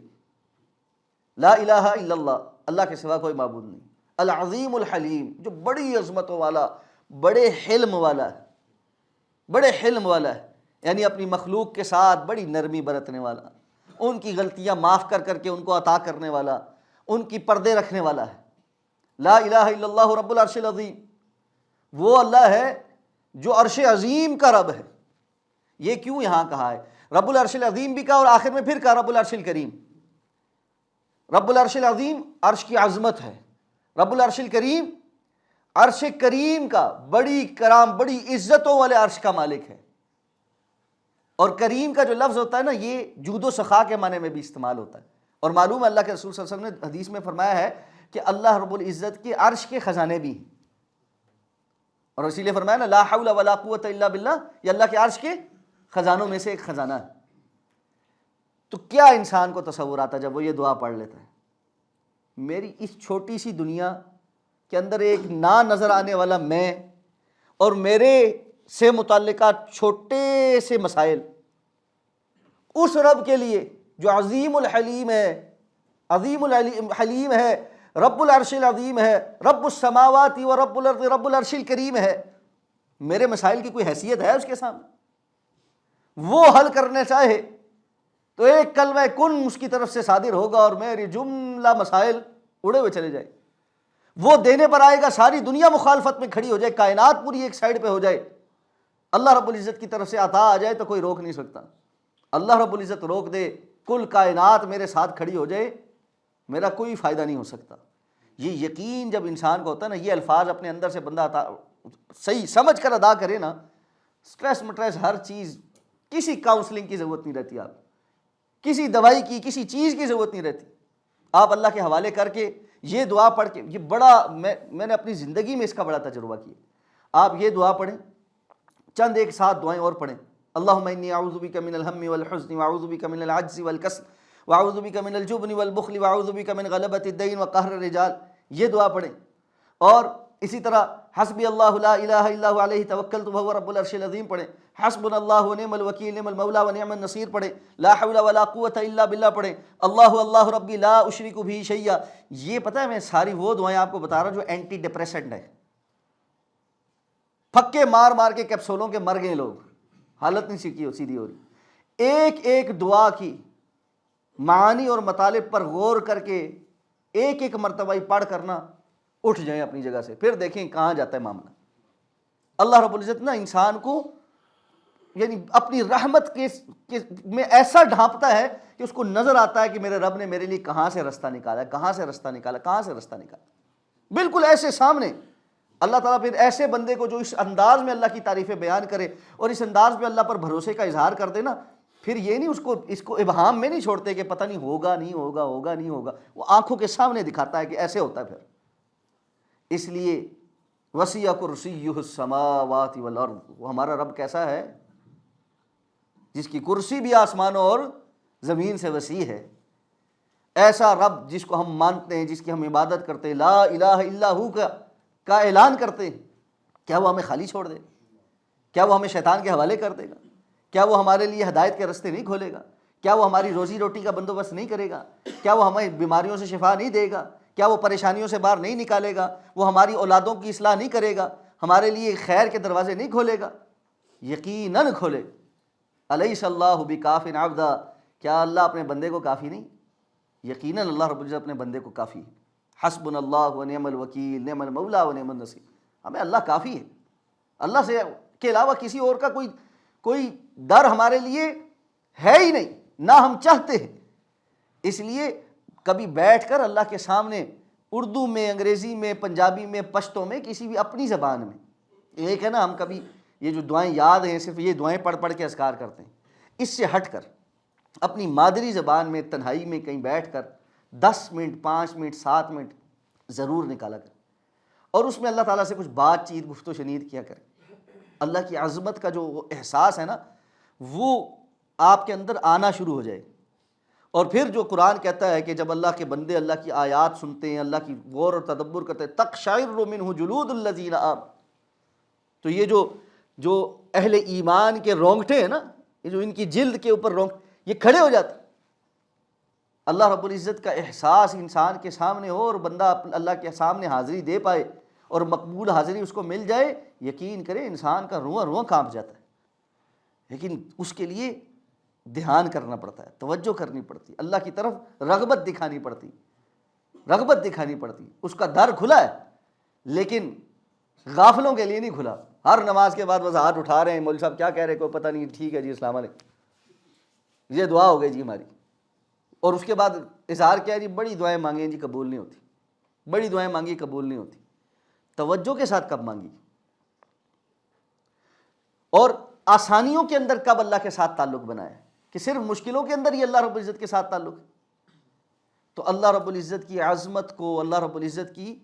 لا الہ الا اللہ، اللہ کے سوا کوئی معبود نہیں، العظیم الحلیم، جو بڑی عظمتوں والا، بڑے حلم والا ہے، بڑے حلم والا ہے، یعنی اپنی مخلوق کے ساتھ بڑی نرمی برتنے والا، ان کی غلطیاں معاف کر کر کے ان کو عطا کرنے والا، ان کی پردے رکھنے والا ہے۔ لا الہ الا اللہ رب العرش العظیم، وہ اللہ ہے جو عرش عظیم کا رب ہے۔ یہ کیوں یہاں کہا ہے؟ رب العرش العظیم بھی کہا اور آخر میں پھر کہا رب العرش الکریم۔ رب العرش العظیم عرش کی عظمت ہے، رب العرش الکریم عرش کریم کا، بڑی کرام، بڑی عزتوں والے عرش کا مالک ہے۔ اور کریم کا جو لفظ ہوتا ہے نا، یہ جود و سخا کے معنی میں بھی استعمال ہوتا ہے، اور معلوم ہے اللہ کے رسول صلی اللہ علیہ وسلم نے حدیث میں فرمایا ہے کہ اللہ رب العزت کے عرش کے خزانے بھی ہیں، اور اسی لیے فرمایا نا لا حول ولا قوت الا باللہ، یہ اللہ کے عرش کے خزانوں میں سے ایک خزانہ ہے۔ تو کیا انسان کو تصور آتا جب وہ یہ دعا پڑھ لیتا ہے؟ میری اس چھوٹی سی دنیا کے اندر ایک نہ نظر آنے والا میں، اور میرے سے متعلقہ چھوٹے سے مسائل، اس رب کے لیے جو عظیم الحلیم ہے، عظیم الحلیم ہے، رب العرش العظیم ہے، رب السماوات و رب الارض رب العرش الکریم ہے، میرے مسائل کی کوئی حیثیت ہے اس کے سامنے؟ وہ حل کرنے چاہے تو ایک کلمہ کن اس کی طرف سے صادر ہوگا اور میری جملہ مسائل اڑے ہوئے چلے جائے۔ وہ دینے پر آئے گا، ساری دنیا مخالفت میں کھڑی ہو جائے، کائنات پوری ایک سائڈ پہ ہو جائے، اللہ رب العزت کی طرف سے عطا آ جائے تو کوئی روک نہیں سکتا۔ اللہ رب العزت روک دے، کل کائنات میرے ساتھ کھڑی ہو جائے، میرا کوئی فائدہ نہیں ہو سکتا۔ یہ یقین جب انسان کو ہوتا ہے نا، یہ الفاظ اپنے اندر سے بندہ صحیح سمجھ کر ادا کرے نا، سٹریس مٹریس ہر چیز، کسی کاؤنسلنگ کی ضرورت نہیں رہتی، آپ کسی دوائی کی، کسی چیز کی ضرورت نہیں رہتی۔ آپ اللہ کے حوالے کر کے یہ دعا پڑھ کے، یہ بڑا میں نے اپنی زندگی میں اس کا بڑا تجربہ کیا۔ آپ یہ دعا پڑھیں، چند ایک ساتھ دعائیں اور پڑھیں۔ اللہم انی اعوذ بک من الہم والحزن واعوذ بک من العجز والکسل واعوذ بک من الجبن والبخل واعوذ بک من غلبۃ الدین وقہر الرجال، یہ دعا پڑھیں۔ اور اسی طرح حسبی اللہ لا الہ الا هو علیہ توکلت وهو رب العرش العظیم پڑھیں، حسبنا اللہ ونعم الوکیل نعم المولا ونعم النصیر پڑھیں، لا حول ولا قوت الا باللہ پڑھیں، اللہ اللہ ربی لا اشرک بہ شیئا۔ یہ پتہ ہے میں ساری وہ دعائیں آپ کو بتا رہا ہوں جو اینٹی ڈپریسنٹ ہے، پھکے مار مار کے کیپسولوں کے مر گئے لوگ، حالت نہیں سیدھی ہو رہی۔ ایک ایک دعا کی معانی اور مطالب پر غور کر کے ایک ایک مرتبہ پڑھ کرنا، اٹھ جائیں اپنی جگہ سے، پھر دیکھیں کہاں جاتا ہے معاملہ۔ اللہ رب العزت نا انسان کو یعنی اپنی رحمت کے میں ایسا ڈھانپتا ہے کہ اس کو نظر آتا ہے کہ میرے رب نے میرے لیے کہاں سے رستہ نکالا، کہاں سے رستہ نکالا، کہاں سے رستہ نکالا، بالکل ایسے سامنے۔ اللہ تعالیٰ پھر ایسے بندے کو جو اس انداز میں اللہ کی تعریفیں بیان کرے اور اس انداز میں اللہ پر بھروسے کا اظہار کر دے نا، پھر یہ نہیں اس کو ابہام میں نہیں چھوڑتے کہ پتہ نہیں ہوگا نہیں ہوگا، ہوگا نہیں ہوگا، وہ آنکھوں کے سامنے دکھاتا ہے کہ ایسے ہوتا ہے۔ پھر اس لیے وسیع کرسیہ السماوات والارض، وہ ہمارا رب کیسا ہے؟ جس کی کرسی بھی آسمانوں اور زمین سے وسیع ہے۔ ایسا رب جس کو ہم مانتے ہیں، جس کی ہم عبادت کرتے ہیں، لا الہ الا ہو کا اعلان کرتے ہیں، کیا وہ ہمیں خالی چھوڑ دے گا؟ کیا وہ ہمیں شیطان کے حوالے کر دے گا؟ کیا وہ ہمارے لیے ہدایت کے راستے نہیں کھولے گا؟ کیا وہ ہماری روزی روٹی کا بندوبست نہیں کرے گا؟ کیا وہ ہمیں بیماریوں سے شفا نہیں دے گا؟ کیا وہ پریشانیوں سے باہر نہیں نکالے گا؟ وہ ہماری اولادوں کی اصلاح نہیں کرے گا؟ ہمارے لیے خیر کے دروازے نہیں کھولے گا؟ یقیناً کھولے۔ الیس اللہ بکاف عبدا، کیا اللہ اپنے بندے کو کافی نہیں؟ یقیناً اللہ رب العزت اپنے بندے کو کافی ہے۔ حسبنا اللہ ونعم الوکیل، نعم المولا ونعم النصیر، ہمیں اللہ کافی ہے۔ اللہ سے کے علاوہ کسی اور کا کوئی ڈر ہمارے لیے ہے ہی نہیں، نہ ہم چاہتے ہیں۔ اس لیے کبھی بیٹھ کر اللہ کے سامنے اردو میں، انگریزی میں، پنجابی میں، پشتو میں، کسی بھی اپنی زبان میں، ایک ہے نا ہم کبھی یہ جو دعائیں یاد ہیں صرف یہ دعائیں پڑھ پڑھ کے اذکار کرتے ہیں، اس سے ہٹ کر اپنی مادری زبان میں تنہائی میں کہیں بیٹھ کر 10 منٹ، 5 منٹ، 7 منٹ ضرور نکالا کریں، اور اس میں اللہ تعالیٰ سے کچھ بات چیت، گفت و شنید کیا کریں۔ اللہ کی عظمت کا جو احساس ہے نا وہ آپ کے اندر آنا شروع ہو جائے۔ اور پھر جو قرآن کہتا ہے کہ جب اللہ کے بندے اللہ کی آیات سنتے ہیں، اللہ کی غور اور تدبر کرتے ہیں، تقشعر منہ جلود الذین آمنوا، تو یہ جو اہل ایمان کے رونگٹے ہیں نا، یہ جو ان کی جلد کے اوپر یہ کھڑے ہو جاتے ہیں۔ اللہ رب العزت کا احساس انسان کے سامنے ہو اور بندہ اللہ کے سامنے حاضری دے پائے اور مقبول حاضری اس کو مل جائے، یقین کرے انسان کا رواں رواں کانپ جاتا ہے۔ لیکن اس کے لیے دھیان کرنا پڑتا ہے، توجہ کرنی پڑتی، اللہ کی طرف رغبت دکھانی پڑتی، اس کا در کھلا ہے لیکن غافلوں کے لیے نہیں کھلا۔ ہر نماز کے بعد بس ہاتھ اٹھا رہے ہیں، مولوی صاحب کیا کہہ رہے کوئی پتہ نہیں، ٹھیک ہے جی السلام علیکم، یہ دعا ہو گئی جی ہماری، اور اس کے بعد اظہار کیا ہے جی بڑی دعائیں مانگیں جی قبول نہیں ہوتی، بڑی دعائیں مانگی قبول نہیں ہوتی۔ توجہ کے ساتھ کب مانگی، اور آسانیوں کے اندر کب اللہ کے ساتھ تعلق بنایا، کہ صرف مشکلوں کے اندر ہی اللہ رب العزت کے ساتھ تعلق ہے؟ تو اللہ رب العزت کی عظمت کو، اللہ رب العزت کی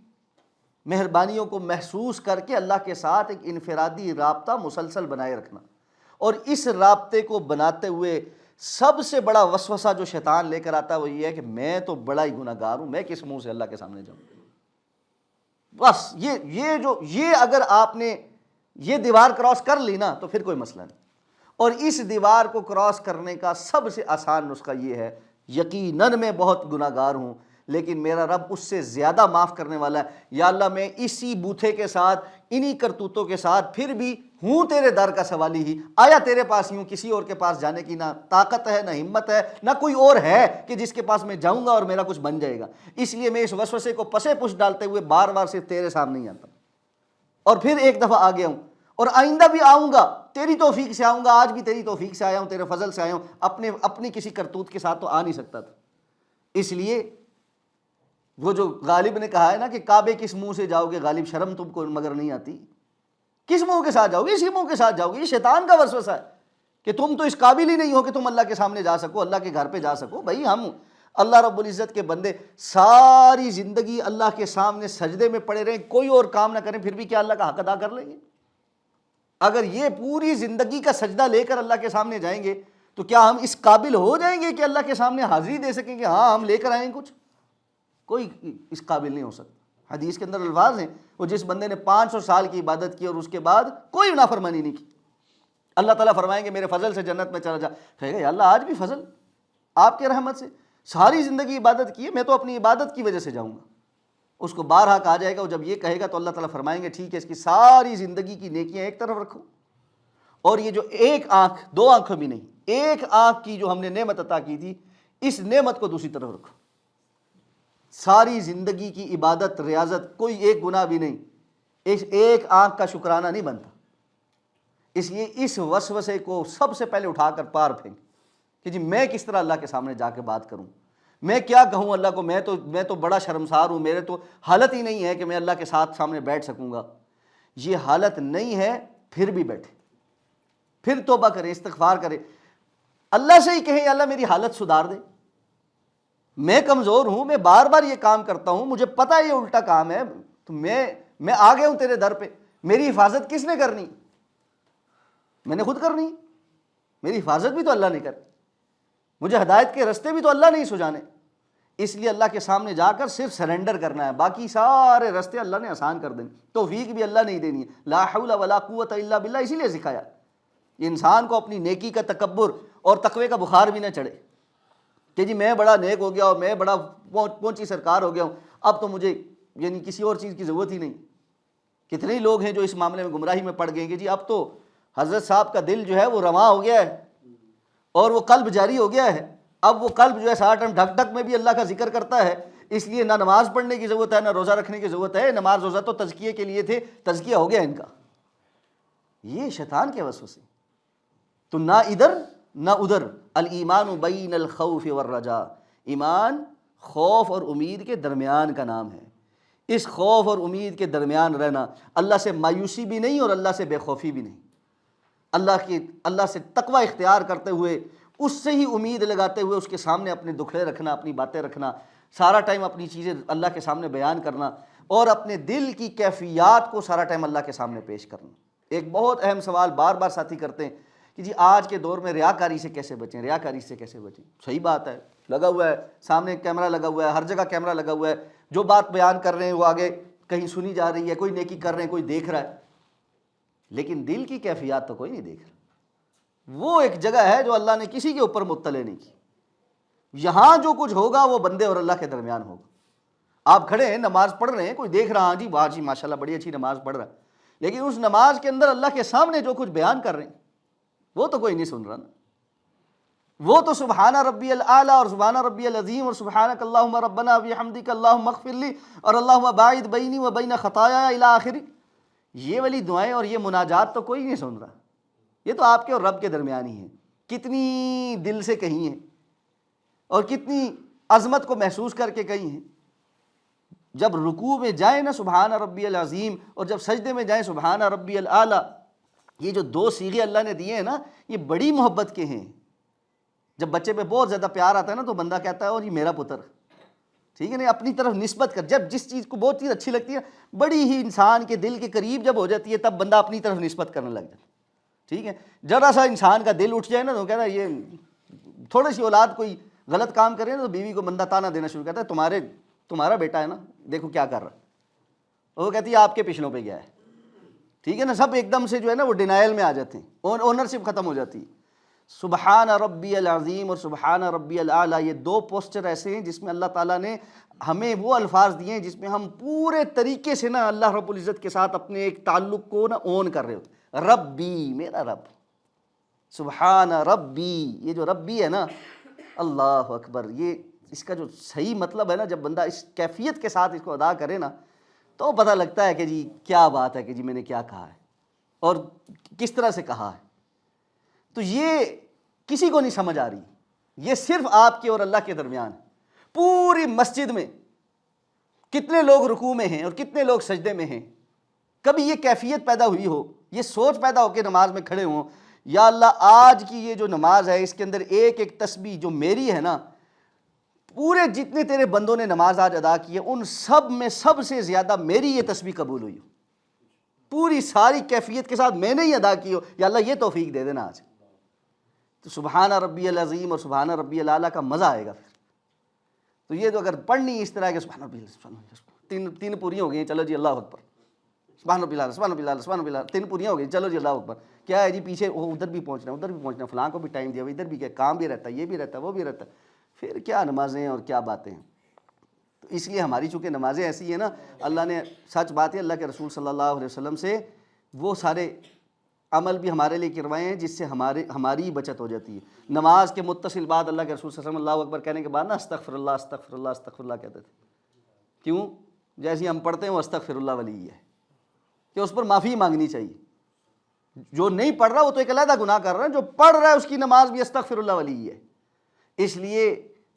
مہربانیوں کو محسوس کر کے اللہ کے ساتھ ایک انفرادی رابطہ مسلسل بنائے رکھنا، اور اس رابطے کو بناتے ہوئے سب سے بڑا وسوسہ جو شیطان لے کر آتا ہے وہ یہ ہے کہ میں تو بڑا ہی گناہ گار ہوں، میں کس منہ سے اللہ کے سامنے جاؤں۔ بس یہ اگر آپ نے یہ دیوار کراس کر لی نا تو پھر کوئی مسئلہ نہیں۔ اور اس دیوار کو کراس کرنے کا سب سے آسان نسخہ یہ ہے، یقیناً میں بہت گناہ گار ہوں لیکن میرا رب اس سے زیادہ معاف کرنے والا ہے۔ یا اللہ میں اسی بوتھے کے ساتھ، انہی کرتوتوں کے ساتھ پھر بھی ہوں تیرے در کا سوالی ہی، آیا تیرے پاس ہوں، کسی اور کے پاس جانے کی نہ طاقت ہے، نہ ہمت ہے، نہ کوئی اور ہے کہ جس کے پاس میں جاؤں گا اور میرا کچھ بن جائے گا۔ اس لیے میں اس وسوسے کو پسے پش ڈالتے ہوئے بار بار صرف تیرے سامنے ہی آتا ہوں، اور پھر ایک دفعہ آ گیا ہوں اور آئندہ بھی آؤں گا، تیری توفیق سے آؤں گا، آج بھی تیری توفیق سے آیا ہوں، تیرے فضل سے آیا ہوں، اپنی کسی کرتوت کے ساتھ تو آ نہیں سکتا تھا۔ اس لیے وہ جو غالب نے کہا ہے نا کہ کعبے کس منہ سے جاؤ گے غالب، شرم تم کو مگر نہیں آتی، کس منہ کے ساتھ جاؤ گے؟ اسی منہ کے ساتھ جاؤ گے۔ یہ شیطان کا وسوسہ ہے کہ تم تو اس قابل ہی نہیں ہو کہ تم اللہ کے سامنے جا سکو، اللہ کے گھر پہ جا سکو۔ بھائی ہم اللہ رب العزت کے بندے ساری زندگی اللہ کے سامنے سجدے میں پڑے رہیں، کوئی اور کام نہ کریں، پھر بھی کیا اللہ کا حق ادا کر لیں گے؟ اگر یہ پوری زندگی کا سجدہ لے کر اللہ کے سامنے جائیں گے تو کیا ہم اس قابل ہو جائیں گے کہ اللہ کے سامنے حاضری دے سکیں کہ ہاں ہم لے کر آئیں کچھ؟ کوئی اس قابل نہیں ہو سکتا۔ حدیث کے اندر الفاظ ہیں، وہ جس بندے نے 500 سال کی عبادت کی اور اس کے بعد کوئی نافرمانی نہیں کی، اللہ تعالیٰ فرمائیں گے میرے فضل سے جنت میں چلا جا، کہے گا یا اللہ آج بھی فضل آپ کے رحمت سے، ساری زندگی عبادت کی ہے، میں تو اپنی عبادت کی وجہ سے جاؤں گا۔ اس کو بارہا کہا جائے گا، اور جب یہ کہے گا تو اللہ تعالیٰ فرمائیں گے ٹھیک ہے، اس کی ساری زندگی کی نیکیاں ایک طرف رکھو، اور یہ جو ایک آنکھ، 2 آنکھوں بھی نہیں، ایک آنکھ کی جو ہم نے نعمت عطا کی تھی، اس نعمت کو دوسری طرف رکھو۔ ساری زندگی کی عبادت، ریاضت، کوئی ایک گناہ بھی نہیں، ایک آنکھ کا شکرانہ نہیں بنتا۔ اس لیے اس وسوسے کو سب سے پہلے اٹھا کر پار پھینک کہ جی میں کس طرح اللہ کے سامنے جا کے بات کروں، میں کیا کہوں اللہ کو، میں تو بڑا شرمسار ہوں، میرے تو حالت ہی نہیں ہے کہ میں اللہ کے ساتھ سامنے بیٹھ سکوں گا۔ یہ حالت نہیں ہے پھر بھی بیٹھے، پھر توبہ کرے، استغفار کرے، اللہ سے ہی کہیں اللہ میری حالت سدھار دے، میں کمزور ہوں، میں بار بار یہ کام کرتا ہوں، مجھے پتہ ہے یہ الٹا کام ہے، تو میں آ گیا ہوں تیرے در پہ، میری حفاظت کس نے کرنی؟ میں نے خود کرنی، میری حفاظت بھی تو اللہ نے کرنی، مجھے ہدایت کے رستے بھی تو اللہ نہیں سجانے، اس لیے اللہ کے سامنے جا کر صرف سرنڈر کرنا ہے، باقی سارے رستے اللہ نے آسان کر دینے، توفیق بھی اللہ نہیں دینی ہے، لا حول ولا قوت الا باللہ، اسی لیے سکھایا کہ انسان کو اپنی نیکی کا تکبر اور تقوی کا بخار بھی نہ چڑھے کہ جی میں بڑا نیک ہو گیا ہوں، میں بڑا پہنچی سرکار ہو گیا ہوں، اب تو مجھے یعنی کسی اور چیز کی ضرورت ہی نہیں۔ کتنے ہی لوگ ہیں جو اس معاملے میں گمراہی میں پڑ گئے کہ جی اب تو حضرت صاحب کا دل جو ہے وہ رواں ہو گیا ہے اور وہ قلب جاری ہو گیا ہے، اب وہ قلب جو ہے سارا ٹائم ڈھک ڈھک میں بھی اللہ کا ذکر کرتا ہے، اس لیے نہ نماز پڑھنے کی ضرورت ہے نہ روزہ رکھنے کی ضرورت ہے، نماز روزہ تو تزکیے کے لیے تھے، تزکیہ ہو گیا ان کا۔ یہ شیطان کے وسوسے، تو نہ ادھر نہ ادھر۔ الایمان بین الخوف والرجاء، ایمان خوف اور امید کے درمیان کا نام ہے، اس خوف اور امید کے درمیان رہنا، اللہ سے مایوسی بھی نہیں اور اللہ سے بے خوفی بھی نہیں، اللہ سے تقوی اختیار کرتے ہوئے، اس سے ہی امید لگاتے ہوئے اس کے سامنے اپنے دکھڑے رکھنا، اپنی باتیں رکھنا، سارا ٹائم اپنی چیزیں اللہ کے سامنے بیان کرنا اور اپنے دل کی کیفیات کو سارا ٹائم اللہ کے سامنے پیش کرنا۔ ایک بہت اہم سوال بار بار ساتھی کرتے ہیں کہ جی آج کے دور میں ریاکاری سے کیسے بچیں، ریاکاری سے کیسے بچیں؟ صحیح بات ہے، لگا ہوا ہے سامنے کیمرہ لگا ہوا ہے، ہر جگہ کیمرہ لگا ہوا ہے، جو بات بیان کر رہے ہیں وہ آگے کہیں سنی جا رہی ہے، کوئی نیکی کر رہے ہیں کوئی دیکھ رہا ہے، لیکن دل کی کیفیات تو کوئی نہیں دیکھ رہا۔ وہ ایک جگہ ہے جو اللہ نے کسی کے اوپر مطلع نہیں کی، یہاں جو کچھ ہوگا وہ بندے اور اللہ کے درمیان ہوگا۔ آپ کھڑے ہیں نماز پڑھ رہے ہیں، کوئی دیکھ رہا ہاں جی واہ جی ماشاءاللہ بڑی اچھی نماز پڑھ رہا ہے، لیکن اس نماز کے اندر اللہ کے سامنے جو کچھ بیان کر رہے ہیں وہ تو کوئی نہیں سن رہا نا۔ وہ تو سبحان ربی الاعلیٰ اور سبحان ربی العظیم اور سبحانک اللہم ربنا وبحمدک اللہم اغفر لی اور اللہم باعد بینی و بین خطایایا الی آخری، یہ والی دعائیں اور یہ مناجات تو کوئی نہیں سن رہا، یہ تو آپ کے اور رب کے درمیان ہی ہیں، کتنی دل سے کہی ہیں اور کتنی عظمت کو محسوس کر کے کہی ہیں۔ جب رکوع میں جائیں نا سبحان ربی العظیم اور جب سجدے میں جائیں سبحان ربی الاعلیٰ، یہ جو دو صیغے اللہ نے دیے ہیں نا یہ بڑی محبت کے ہیں۔ جب بچے پہ بہت زیادہ پیار آتا ہے نا تو بندہ کہتا ہے اور یہ میرا پتر، ٹھیک ہے نا، اپنی طرف نسبت کر، جب جس چیز کو بہت چیز اچھی لگتی ہے بڑی ہی انسان کے دل کے قریب جب ہو جاتی ہے تب بندہ اپنی طرف نسبت کرنے لگ جاتا ہے، ٹھیک ہے۔ ذرا سا انسان کا دل اٹھ جائے نا تو کہتا ہے یہ تھوڑی سی اولاد کوئی غلط کام کرے نا تو بیوی کو بندہ تانا دینا شروع کرتا ہے، تمہارا بیٹا ہے نا دیکھو کیا کر رہا، وہ کہتی ہے آپ کے پچھلوں پہ گیا ہے، ٹھیک ہے نا، سب ایک دم سے جو ہے نا وہ ڈینائل میں آ جاتے ہیں، اونرشپ ختم ہو جاتی ہے۔ سبحان ربی العظیم اور سبحان ربی الاعلیٰ، یہ دو پوسچر ایسے ہیں جس میں اللہ تعالیٰ نے ہمیں وہ الفاظ دیے ہیں جس میں ہم پورے طریقے سے نا اللہ رب العزت کے ساتھ اپنے ایک تعلق کو نا اون کر رہے ہوتے ہیں۔ ربی میرا رب، سبحان ربی، یہ جو ربی ہے نا اللہ اکبر، یہ اس کا جو صحیح مطلب ہے نا جب بندہ اس کیفیت کے ساتھ اس کو ادا کرے نا تو پتہ لگتا ہے کہ جی کیا بات ہے کہ جی میں نے کیا کہا ہے اور کس طرح سے کہا ہے۔ تو یہ کسی کو نہیں سمجھ آ رہی، یہ صرف آپ کے اور اللہ کے درمیان ہے۔ پوری مسجد میں کتنے لوگ رکوع میں ہیں اور کتنے لوگ سجدے میں ہیں، کبھی یہ کیفیت پیدا ہوئی ہو، یہ سوچ پیدا ہو کے نماز میں کھڑے ہوں یا اللہ آج کی یہ جو نماز ہے اس کے اندر ایک ایک تسبیح جو میری ہے نا، پورے جتنے تیرے بندوں نے نماز آج ادا کی ہے ان سب میں سب سے زیادہ میری یہ تسبیح قبول ہوئی ہو، پوری ساری کیفیت کے ساتھ میں نے ہی ادا کی ہو، یا اللہ یہ توفیق دے دینا آج۔ تو سبحان ربی العظیم اور سبحان ربی الاعلیٰ کا مزہ آئے گا پھر۔ تو یہ تو اگر پڑھنی اس طرح کے سبحان ربی الاعلیٰ، تین پوری ہو گئی چلو جی اللہ اکبر، سبحان ربی الاعلیٰ سبحان ربی الاعلیٰ سبحان ربی الاعلیٰ، تین پوریاں ہو گئی چلو جی اللہ اکبر، کیا ہے جی پیچھے وہ ادھر بھی پہنچنا ادھر بھی پہنچنا، فلاں کو بھی ٹائم دیا، ادھر بھی کیا کام بھی رہتا ہے، یہ بھی رہتا ہے وہ بھی رہتا ہے، پھر کیا نمازیں اور کیا باتیں ہیں۔ تو اس لیے ہماری چونکہ نمازیں ایسی ہیں نا، اللہ نے سچ بات ہے اللہ کے رسول صلی اللہ علیہ وسلم سے وہ سارے عمل بھی ہمارے لیے کروائے ہیں جس سے ہماری بچت ہو جاتی ہے۔ نماز کے متصل بعد اللہ کے رسول صلی اللہ علیہ وسلم اللہ اکبر کہنے کے بعد نا استغفر اللہ استغفر اللہ استغفر اللہ کہتے تھے، کیوں؟ جیسے ہم پڑھتے ہیں وہ استغفر اللہ والی ہی ہے کہ اس پر معافی مانگنی چاہیے۔ جو نہیں پڑھ رہا وہ تو ایک علیحدہ گناہ کر رہا ہے، جو پڑھ رہا ہے اس کی نماز بھی استغفر اللہ والی ہی ہے۔ اس لیے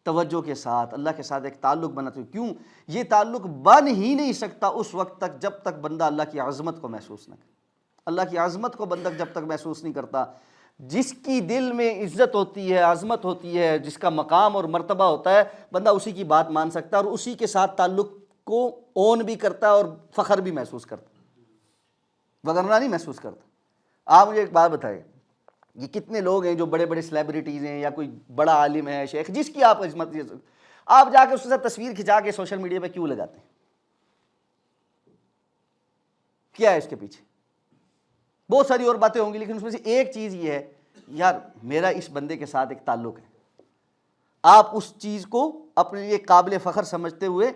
توجہ کے ساتھ اللہ کے ساتھ ایک تعلق بناتے ہوئے، کیوں یہ تعلق بن ہی نہیں سکتا اس وقت تک جب تک بندہ اللہ کی عظمت کو محسوس نہ کرے۔ اللہ کی عظمت کو بندہ جب تک محسوس نہیں کرتا، جس کی دل میں عزت ہوتی ہے عظمت ہوتی ہے، جس کا مقام اور مرتبہ ہوتا ہے، بندہ اسی کی بات مان سکتا ہے اور اسی کے ساتھ تعلق کو اون بھی کرتا ہے اور فخر بھی محسوس کرتا ہے، وگرنہ نہیں محسوس کرتا۔ آپ مجھے ایک بات بتائیں، یہ کتنے لوگ ہیں جو بڑے بڑے سیلیبریٹیز ہیں یا کوئی بڑا عالم ہے، شیخ، جس کی آپ عظمت، آپ جا کے اس کے ساتھ تصویر کھنچا کے سوشل میڈیا پہ کیوں لگاتے ہیں؟ کیا ہے اس کے پیچھے؟ بہت ساری اور باتیں ہوں گی، لیکن اس میں سے ایک چیز یہ ہے، یار میرا اس بندے کے ساتھ ایک تعلق ہے۔ آپ اس چیز کو اپنے لیے قابل فخر سمجھتے ہوئے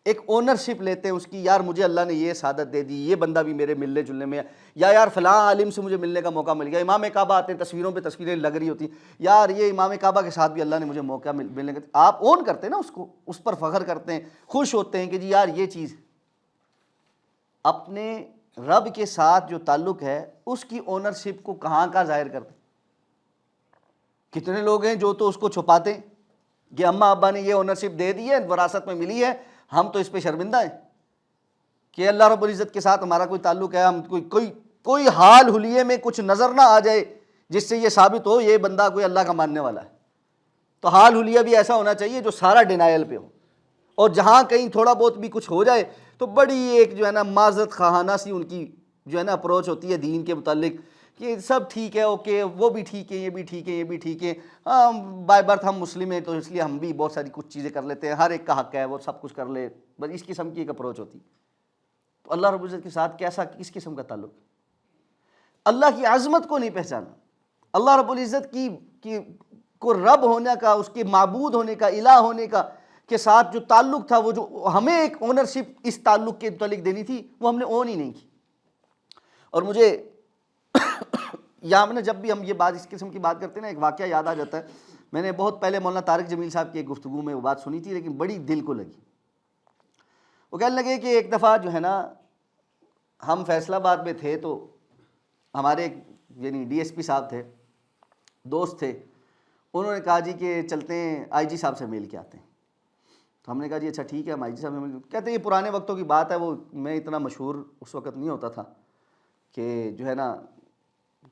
ایک اونرشپ لیتے ہیں اس کی، یار مجھے اللہ نے یہ سعادت دے دی، یہ بندہ بھی میرے ملنے جلنے میں ہے، یا یار فلاں عالم سے مجھے ملنے کا موقع مل گیا۔ امام کعبہ آتے ہیں، تصویروں پہ تصویریں لگ رہی ہوتی ہیں، یار یہ امام کعبہ کے ساتھ بھی اللہ نے مجھے موقع ملنے کا، آپ اون کرتے ہیں نا اس کو، اس پر فخر کرتے ہیں، خوش ہوتے ہیں کہ جی یار یہ چیز۔ اپنے رب کے ساتھ جو تعلق ہے اس کی اونرشپ کو کہاں کا ظاہر کرتے ہیں؟ کتنے لوگ ہیں جو تو اس کو چھپاتے ہیں کہ اماں ابا نے یہ اونرشپ دے دی ہے، وراثت میں ملی ہے، ہم تو اس پہ شرمندہ ہیں کہ اللہ رب العزت کے ساتھ ہمارا کوئی تعلق ہے، ہم کوئی حال حلیے میں کچھ نظر نہ آ جائے جس سے یہ ثابت ہو یہ بندہ کوئی اللہ کا ماننے والا ہے۔ تو حال حلیہ بھی ایسا ہونا چاہیے جو سارا ڈینائل پہ ہو، اور جہاں کہیں تھوڑا بہت بھی کچھ ہو جائے تو بڑی ایک جو ہے نا معذرت خواہانہ سی ان کی جو ہے نا اپروچ ہوتی ہے دین کے متعلق کہ سب ٹھیک ہے، اوکے، وہ بھی ٹھیک ہے، یہ بھی ٹھیک ہے، یہ بھی ٹھیک ہے، ہاں بائی برتھ ہم مسلم ہیں تو اس لیے ہم بھی بہت ساری کچھ چیزیں کر لیتے ہیں، ہر ایک کا حق ہے وہ سب کچھ کر لے، بس اس قسم کی ایک اپروچ ہوتی۔ تو اللہ رب العزت کے ساتھ کیسا، کس قسم کا تعلق؟ اللہ کی عظمت کو نہیں پہچانا، اللہ رب العزت کی کو رب ہونے کا، اس کے معبود ہونے کا، الہ ہونے کا کے ساتھ جو تعلق تھا، وہ جو ہمیں ایک اونرشپ اس تعلق کے متعلق دینی تھی، وہ ہم نے اون ہی نہیں کی۔ اور مجھے یہاں جب بھی ہم یہ بات اس قسم کی بات کرتے ہیں نا، ایک واقعہ یاد آ جاتا ہے۔ میں نے بہت پہلے مولانا طارق جمیل صاحب کی ایک گفتگو میں وہ بات سنی تھی، لیکن بڑی دل کو لگی۔ وہ کہنے لگے کہ ایک دفعہ جو ہے نا ہم فیصل آباد میں تھے، تو ہمارے یعنی ڈی ایس پی صاحب تھے، دوست تھے، انہوں نے کہا جی کہ چلتے ہیں آئی جی صاحب سے مل کے آتے ہیں۔ تو ہم نے کہا جی اچھا ٹھیک ہے، ہم آئی جی صاحب سے مل، کہتے ہیں یہ پرانے وقتوں کی بات ہے، وہ میں اتنا مشہور اس وقت نہیں ہوتا تھا کہ جو ہے نا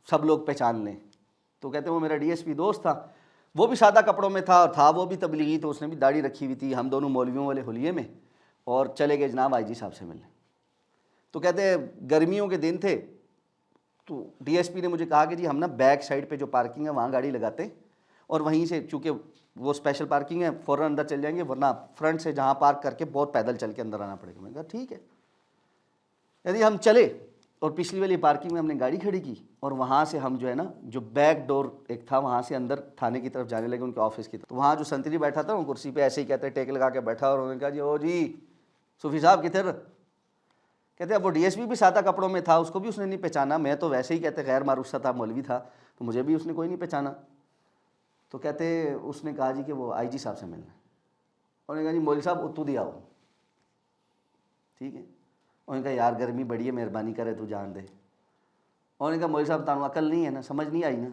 سب لوگ پہچان لیں۔ تو کہتے ہیں وہ میرا ڈی ایس پی دوست تھا، وہ بھی سادہ کپڑوں میں تھا، اور تھا وہ بھی تبلیغی، تو اس نے بھی داڑھی رکھی ہوئی تھی، ہم دونوں مولویوں والے حلیے میں، اور چلے گئے جناب آئی جی صاحب سے ملنے۔ تو کہتے ہیں گرمیوں کے دن تھے، تو ڈی ایس پی نے مجھے کہا کہ جی ہم نا بیک سائڈ پہ جو پارکنگ ہے وہاں گاڑی لگاتے ہیں، اور وہیں سے چونکہ وہ اسپیشل پارکنگ ہے فوراً اندر چل جائیں گے، ورنہ فرنٹ سے جہاں پارک کر کے بہت پیدل چل کے اندر آنا پڑے گا۔ میں نے کہا ٹھیک ہے۔ یعنی ہم چلے اور پچھلی والی پارکنگ میں ہم نے گاڑی کھڑی کی، اور وہاں سے ہم جو ہے نا جو بیک ڈور ایک تھا وہاں سے اندر تھانے کی طرف جانے لگے، ان کے آفس کی طرف۔ تو وہاں جو سنتری بیٹھا تھا وہ کرسی پہ ایسے ہی کہتے ٹیک لگا کے بیٹھا، اور انہوں نے کہا جی او جی صوفی صاحب کدھر؟ کہتے اب وہ ڈی ایس پی بھی سادہ کپڑوں میں تھا، اس کو بھی اس نے نہیں پہچانا، میں تو ویسے ہی کہتے غیر معروف سا تھا، مولوی تھا، تو مجھے بھی اس نے کوئی نہیں پہچانا۔ تو کہتے اس نے کہا جی کہ وہ آئی جی صاحب سے ملنا ہے۔ انہوں نے کہا جی مولوی صاحب اتو دیا ہو، ٹھیک ہے۔ انہوں نے کہا یار گرمی بڑی ہے، مہربانی کرے تو جان دے۔ انہوں نے کہا مولوی صاحب تانوں عقل نہیں ہے نا، سمجھ نہیں آئی نا،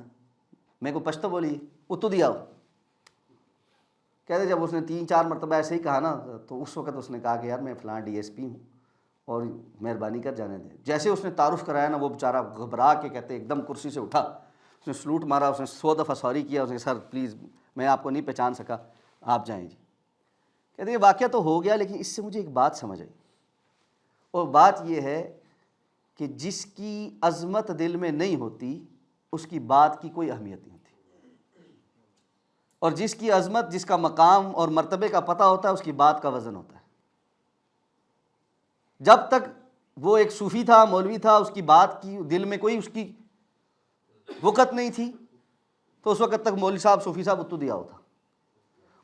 میں کو پشتو بولی اتو دیا ہو۔ کہتے جب اس نے 3-4 مرتبہ ایسے ہی کہا نا، تو اس وقت اس نے کہا کہ یار میں فلاں ڈی ایس پی ہوں اور مہربانی کر جانے دیں۔ جیسے اس نے تعارف کرایا نا، وہ بیچارہ گھبرا کے کہتے ایک دم کرسی سے اٹھا، اس نے سلوٹ مارا، اس نے 100 دفعہ سوری کیا، اس نے سر پلیز میں آپ کو نہیں پہچان سکا، آپ جائیں جی۔ کہتے یہ واقعہ تو ہو گیا، لیکن اس سے مجھے ایک بات سمجھ آئی، اور بات یہ ہے کہ جس کی عظمت دل میں نہیں ہوتی اس کی بات کی کوئی اہمیت نہیں ہوتی، اور جس کی عظمت، جس کا مقام اور مرتبے کا پتہ ہوتا ہے، اس کی بات کا وزن ہوتا ہے۔ جب تک وہ ایک صوفی تھا، مولوی تھا، اس کی بات کی دل میں کوئی اس کی وقت نہیں تھی، تو اس وقت تک مولوی صاحب صوفی صاحب اتو دیا ہوتا۔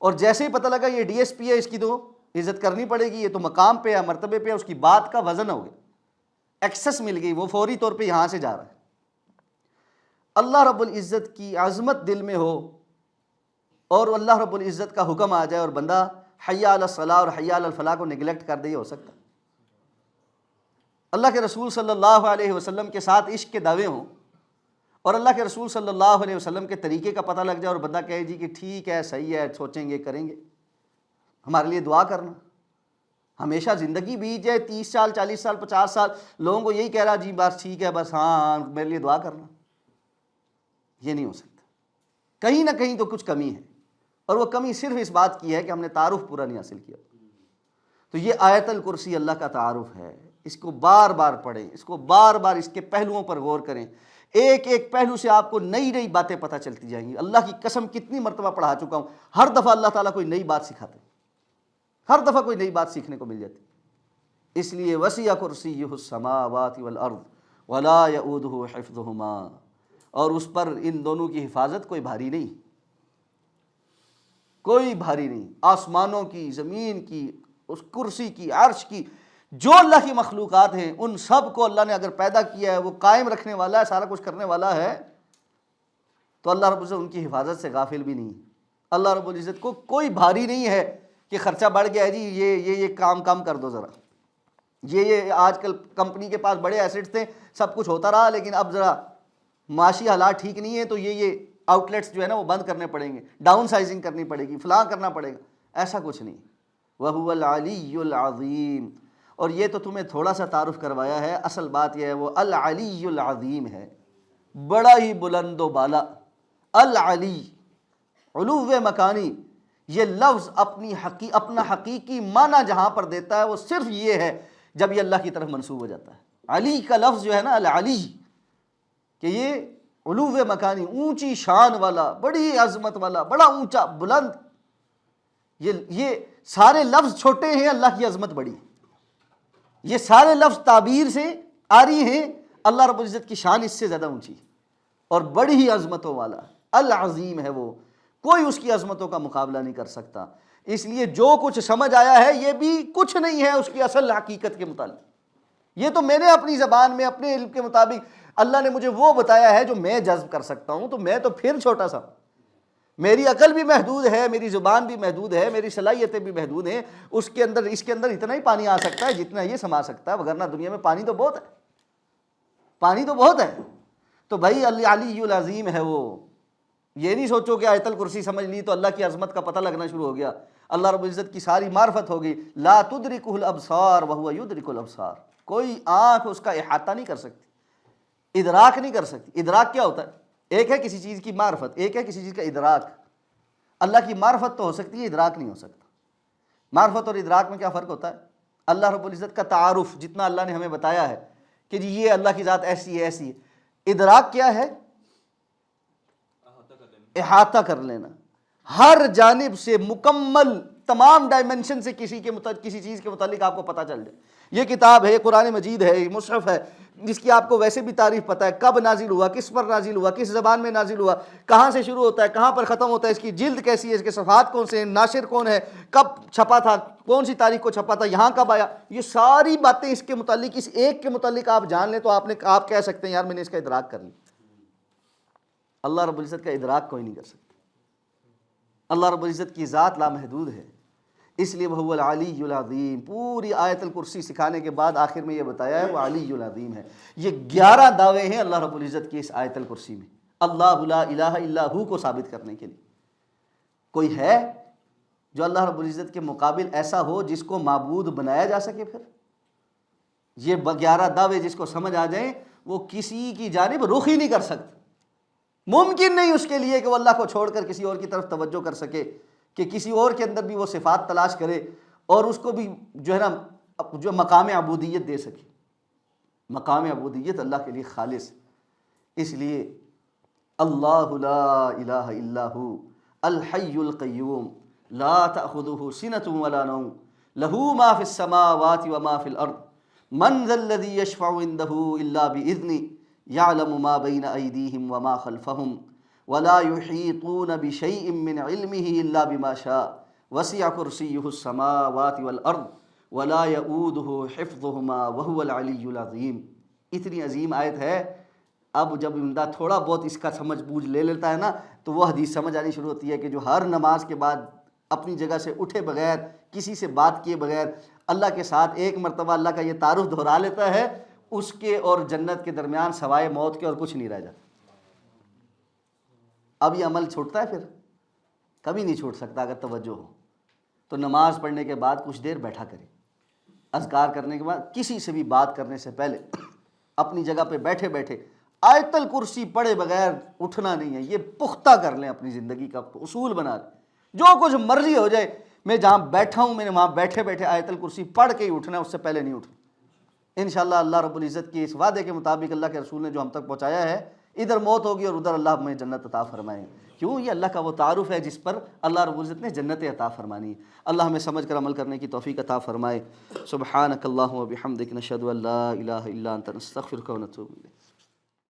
اور جیسے ہی پتہ لگا یہ ڈی ایس پی ہے، اس کی تو عزت کرنی پڑے گی، یہ تو مقام پہ ہے، مرتبے پہ ہے، اس کی بات کا وزن ہو گیا، ایکسس مل گئی، وہ فوری طور پہ یہاں سے جا رہا ہے۔ اللہ رب العزت کی عظمت دل میں ہو اور اللہ رب العزت کا حکم آ جائے اور بندہ حی علی الصلاۃ اور حی علی الفلاح کو نگلیکٹ کر دے، یہ ہو سکتا ہے؟ اللہ کے رسول صلی اللہ علیہ وسلم کے ساتھ عشق کے دعوے ہوں اور اللہ کے رسول صلی اللہ علیہ وسلم کے طریقے کا پتہ لگ جائے اور بندہ کہے جی کہ ٹھیک ہے، صحیح ہے، سوچیں گے، کریں گے، ہمارے لیے دعا کرنا۔ ہمیشہ زندگی بیت جائے 30 سال 40 سال 50 سال لوگوں کو یہی کہہ رہا جی بس ٹھیک ہے، بس ہاں میرے لیے دعا کرنا، یہ نہیں ہو سکتا۔ کہیں نہ کہیں تو کچھ کمی ہے، اور وہ کمی صرف اس بات کی ہے کہ ہم نے تعارف پورا نہیں حاصل کیا۔ تو یہ آیت الکرسی اللہ کا تعارف ہے، اس کو بار بار پڑھیں، اس کو بار بار اس کے پہلوؤں پر غور کریں، ایک ایک پہلو سے آپ کو نئی نئی باتیں پتہ چلتی جائیں گی۔ اللہ کی قسم کتنی مرتبہ پڑھا چکا ہوں، ہر دفعہ اللہ تعالیٰ کوئی نئی بات سکھاتے ہیں، ہر دفعہ کوئی نئی بات سیکھنے کو مل جاتی ہے۔ اس لیے وسع کرسیہ السماوات والارض ولا یؤودہ حفظہما، اور اس پر ان دونوں کی حفاظت کوئی بھاری نہیں، کوئی بھاری نہیں، آسمانوں کی، زمین کی، اس کرسی کی، عرش کی، جو اللہ کی مخلوقات ہیں ان سب کو اللہ نے اگر پیدا کیا ہے، وہ قائم رکھنے والا ہے، سارا کچھ کرنے والا ہے، تو اللہ رب العزت ان کی حفاظت سے غافل بھی نہیں۔ اللہ رب العزت کو کوئی بھاری نہیں ہے کہ خرچہ بڑھ گیا ہے جی، یہ کام کر دو ذرا، یہ آج کل کمپنی کے پاس بڑے ایسٹس تھے، سب کچھ ہوتا رہا، لیکن اب ذرا معاشی حالات ٹھیک نہیں ہے تو یہ آؤٹ لیٹس جو ہے نا وہ بند کرنے پڑیں گے، ڈاؤن سائزنگ کرنی پڑے گی، فلاں کرنا پڑے گا، ایسا کچھ نہیں۔ وَهُوَ الْعَلِيُّ الْعَظِيمُ، اور یہ تو تمہیں تھوڑا سا تعارف کروایا ہے، اصل بات یہ ہے وہ العلی العظیم ہے، بڑا ہی بلند و بالا۔ العلی، علو مکانی، یہ لفظ اپنا حقیقی معنی جہاں پر دیتا ہے وہ صرف یہ ہے جب یہ اللہ کی طرف منسوب ہو جاتا ہے۔ علی کا لفظ جو ہے نا العلی، کہ یہ علو مکانی، اونچی شان والا، بڑی عظمت والا، بڑا اونچا بلند، یہ سارے لفظ چھوٹے ہیں، اللہ کی عظمت بڑی، یہ سارے لفظ تعبیر سے آری ہیں، اللہ رب العزت کی شان اس سے زیادہ اونچی اور بڑی ہی عظمتوں والا، العظیم ہے وہ، کوئی اس کی عظمتوں کا مقابلہ نہیں کر سکتا۔ اس لیے جو کچھ سمجھ آیا ہے یہ بھی کچھ نہیں ہے اس کی اصل حقیقت کے متعلق، یہ تو میں نے اپنی زبان میں اپنے علم کے مطابق اللہ نے مجھے وہ بتایا ہے جو میں جذب کر سکتا ہوں، تو میں تو پھر چھوٹا سا، میری عقل بھی محدود ہے، میری زبان بھی محدود ہے، میری صلاحیتیں بھی محدود ہیں، اس کے اندر اتنا ہی پانی آ سکتا ہے جتنا یہ سما سکتا ہے، وگرنہ دنیا میں پانی تو بہت ہے، پانی تو بہت ہے۔ تو بھائی العلی العظیم ہے وہ، یہ نہیں سوچو کہ آیت الکرسی سمجھ لی تو اللہ کی عظمت کا پتہ لگنا شروع ہو گیا، اللہ رب العزت کی ساری معرفت ہوگی۔ لا تدرکہ الابصار وہو یدرک الابصار، کوئی آنکھ اس کا احاطہ نہیں کر سکتی، ادراک نہیں کر سکتی۔ ادراک کیا ہوتا ہے؟ ایک ہے کسی چیز کی معرفت، ایک ہے کسی چیز کا ادراک۔ اللہ کی معرفت تو ہو سکتی ہے، ادراک نہیں ہو سکتا۔ معرفت اور ادراک میں کیا فرق ہوتا ہے؟ اللہ رب العزت کا تعارف جتنا اللہ نے ہمیں بتایا ہے کہ جی یہ اللہ کی ذات ایسی ہے ایسی ہے، ادراک کیا ہے؟ احاطہ کر لینا، ہر جانب سے مکمل تمام ڈائمنشن سے کسی چیز کے متعلق آپ کو پتہ چل جائے۔ یہ کتاب ہے، قرآن مجید ہے، یہ مصحف ہے، جس کی آپ کو ویسے بھی تعریف پتہ ہے، کب نازل ہوا، کس پر نازل ہوا، کس زبان میں نازل ہوا، کہاں سے شروع ہوتا ہے، کہاں پر ختم ہوتا ہے، اس کی جلد کیسی ہے، اس کے صفحات کون سے ہیں، ناشر کون ہے، کب چھپا تھا، کون سی تاریخ کو چھپا تھا، یہاں کب آیا، یہ ساری باتیں اس کے متعلق، اس ایک کے متعلق آپ جان لیں تو آپ کہہ سکتے ہیں یار میں نے اس کا ادراک کر لیا۔ اللہ رب العزت کا ادراک کوئی نہیں کر سکتا۔ اللہ رب العزت کی ذات لامحدود ہے، اس لیے وہ العلی العظیم۔ پوری آیت الکرسی سکھانے کے بعد آخر میں یہ بتایا ہے وہ علی العظیم ہے۔ یہ 11 دعوے ہیں اللہ رب العزت کی اس آیت الکرسی میں، اللہ لا الہ الا ہو کو ثابت کرنے کے لیے۔ کوئی ہے جو اللہ رب العزت کے مقابل ایسا ہو جس کو معبود بنایا جا سکے؟ پھر یہ 11 دعوے جس کو سمجھ آ جائیں وہ کسی کی جانب رخ ہی نہیں کر سکتے، ممکن نہیں اس کے لیے کہ وہ اللہ کو چھوڑ کر کسی اور کی طرف توجہ کر سکے، کہ کسی اور کے اندر بھی وہ صفات تلاش کرے اور اس کو بھی جو ہے نا جو مقام عبودیت دے سکے۔ مقام عبودیت اللہ کے لیے خالص، اس لیے اللہ لا الہ الا ہو الحی القیوم لا تأخذہ سنۃ ولا نوم لہ ما فی السماوات وما فی الارض من ذا الذی یشفع عندہ الا بإذنہ یعلم ما بین ایدیہم وما خلفہم ولا یحیطون بشیء من علمہ الا بما شاء وسع کرسیہ السماوات والارض ولا یؤودہ حفظہما وہو العلی العظیم۔ اتنی عظیم آیت ہے۔ اب جب بندہ تھوڑا بہت اس کا سمجھ بوجھ لے لیتا ہے نا تو وہ حدیث سمجھ آنی شروع ہوتی ہے کہ جو ہر نماز کے بعد اپنی جگہ سے اٹھے بغیر، کسی سے بات کیے بغیر اللہ کے ساتھ ایک مرتبہ اللہ کا یہ تعارف دہرا لیتا ہے، اس کے اور جنت کے درمیان سوائے موت کے اور کچھ نہیں رہ جاتا۔ اب یہ عمل چھوٹتا ہے؟ پھر کبھی نہیں چھوٹ سکتا اگر توجہ ہو تو۔ نماز پڑھنے کے بعد کچھ دیر بیٹھا کرے، اذکار کرنے کے بعد کسی سے بھی بات کرنے سے پہلے اپنی جگہ پہ بیٹھے بیٹھے آیت الکرسی پڑھے بغیر اٹھنا نہیں ہے، یہ پختہ کر لیں، اپنی زندگی کا اصول بنا لیں۔ جو کچھ مرضی ہو جائے، میں جہاں بیٹھا ہوں میں نے وہاں بیٹھے بیٹھے آیت الکرسی پڑھ کے ہی اٹھنا ہے، اس سے پہلے نہیں اٹھنا انشاءاللہ۔ اللہ رب العزت کی اس وعدے کے مطابق اللہ کے رسول نے جو ہم تک پہنچایا ہے، ادھر موت ہوگی اور ادھر اللہ ہمیں جنت عطا فرمائے۔ کیوں؟ یہ اللہ کا وہ تعارف ہے جس پر اللہ رب العزت نے جنت عطا فرمانی ہے۔ اللہ ہمیں سمجھ کر عمل کرنے کی توفیق عطا فرمائے۔ سبحانک اللہم و بحمدک، نشہد ان لا الہ الا انت، نستغفرک و نتوب الیک۔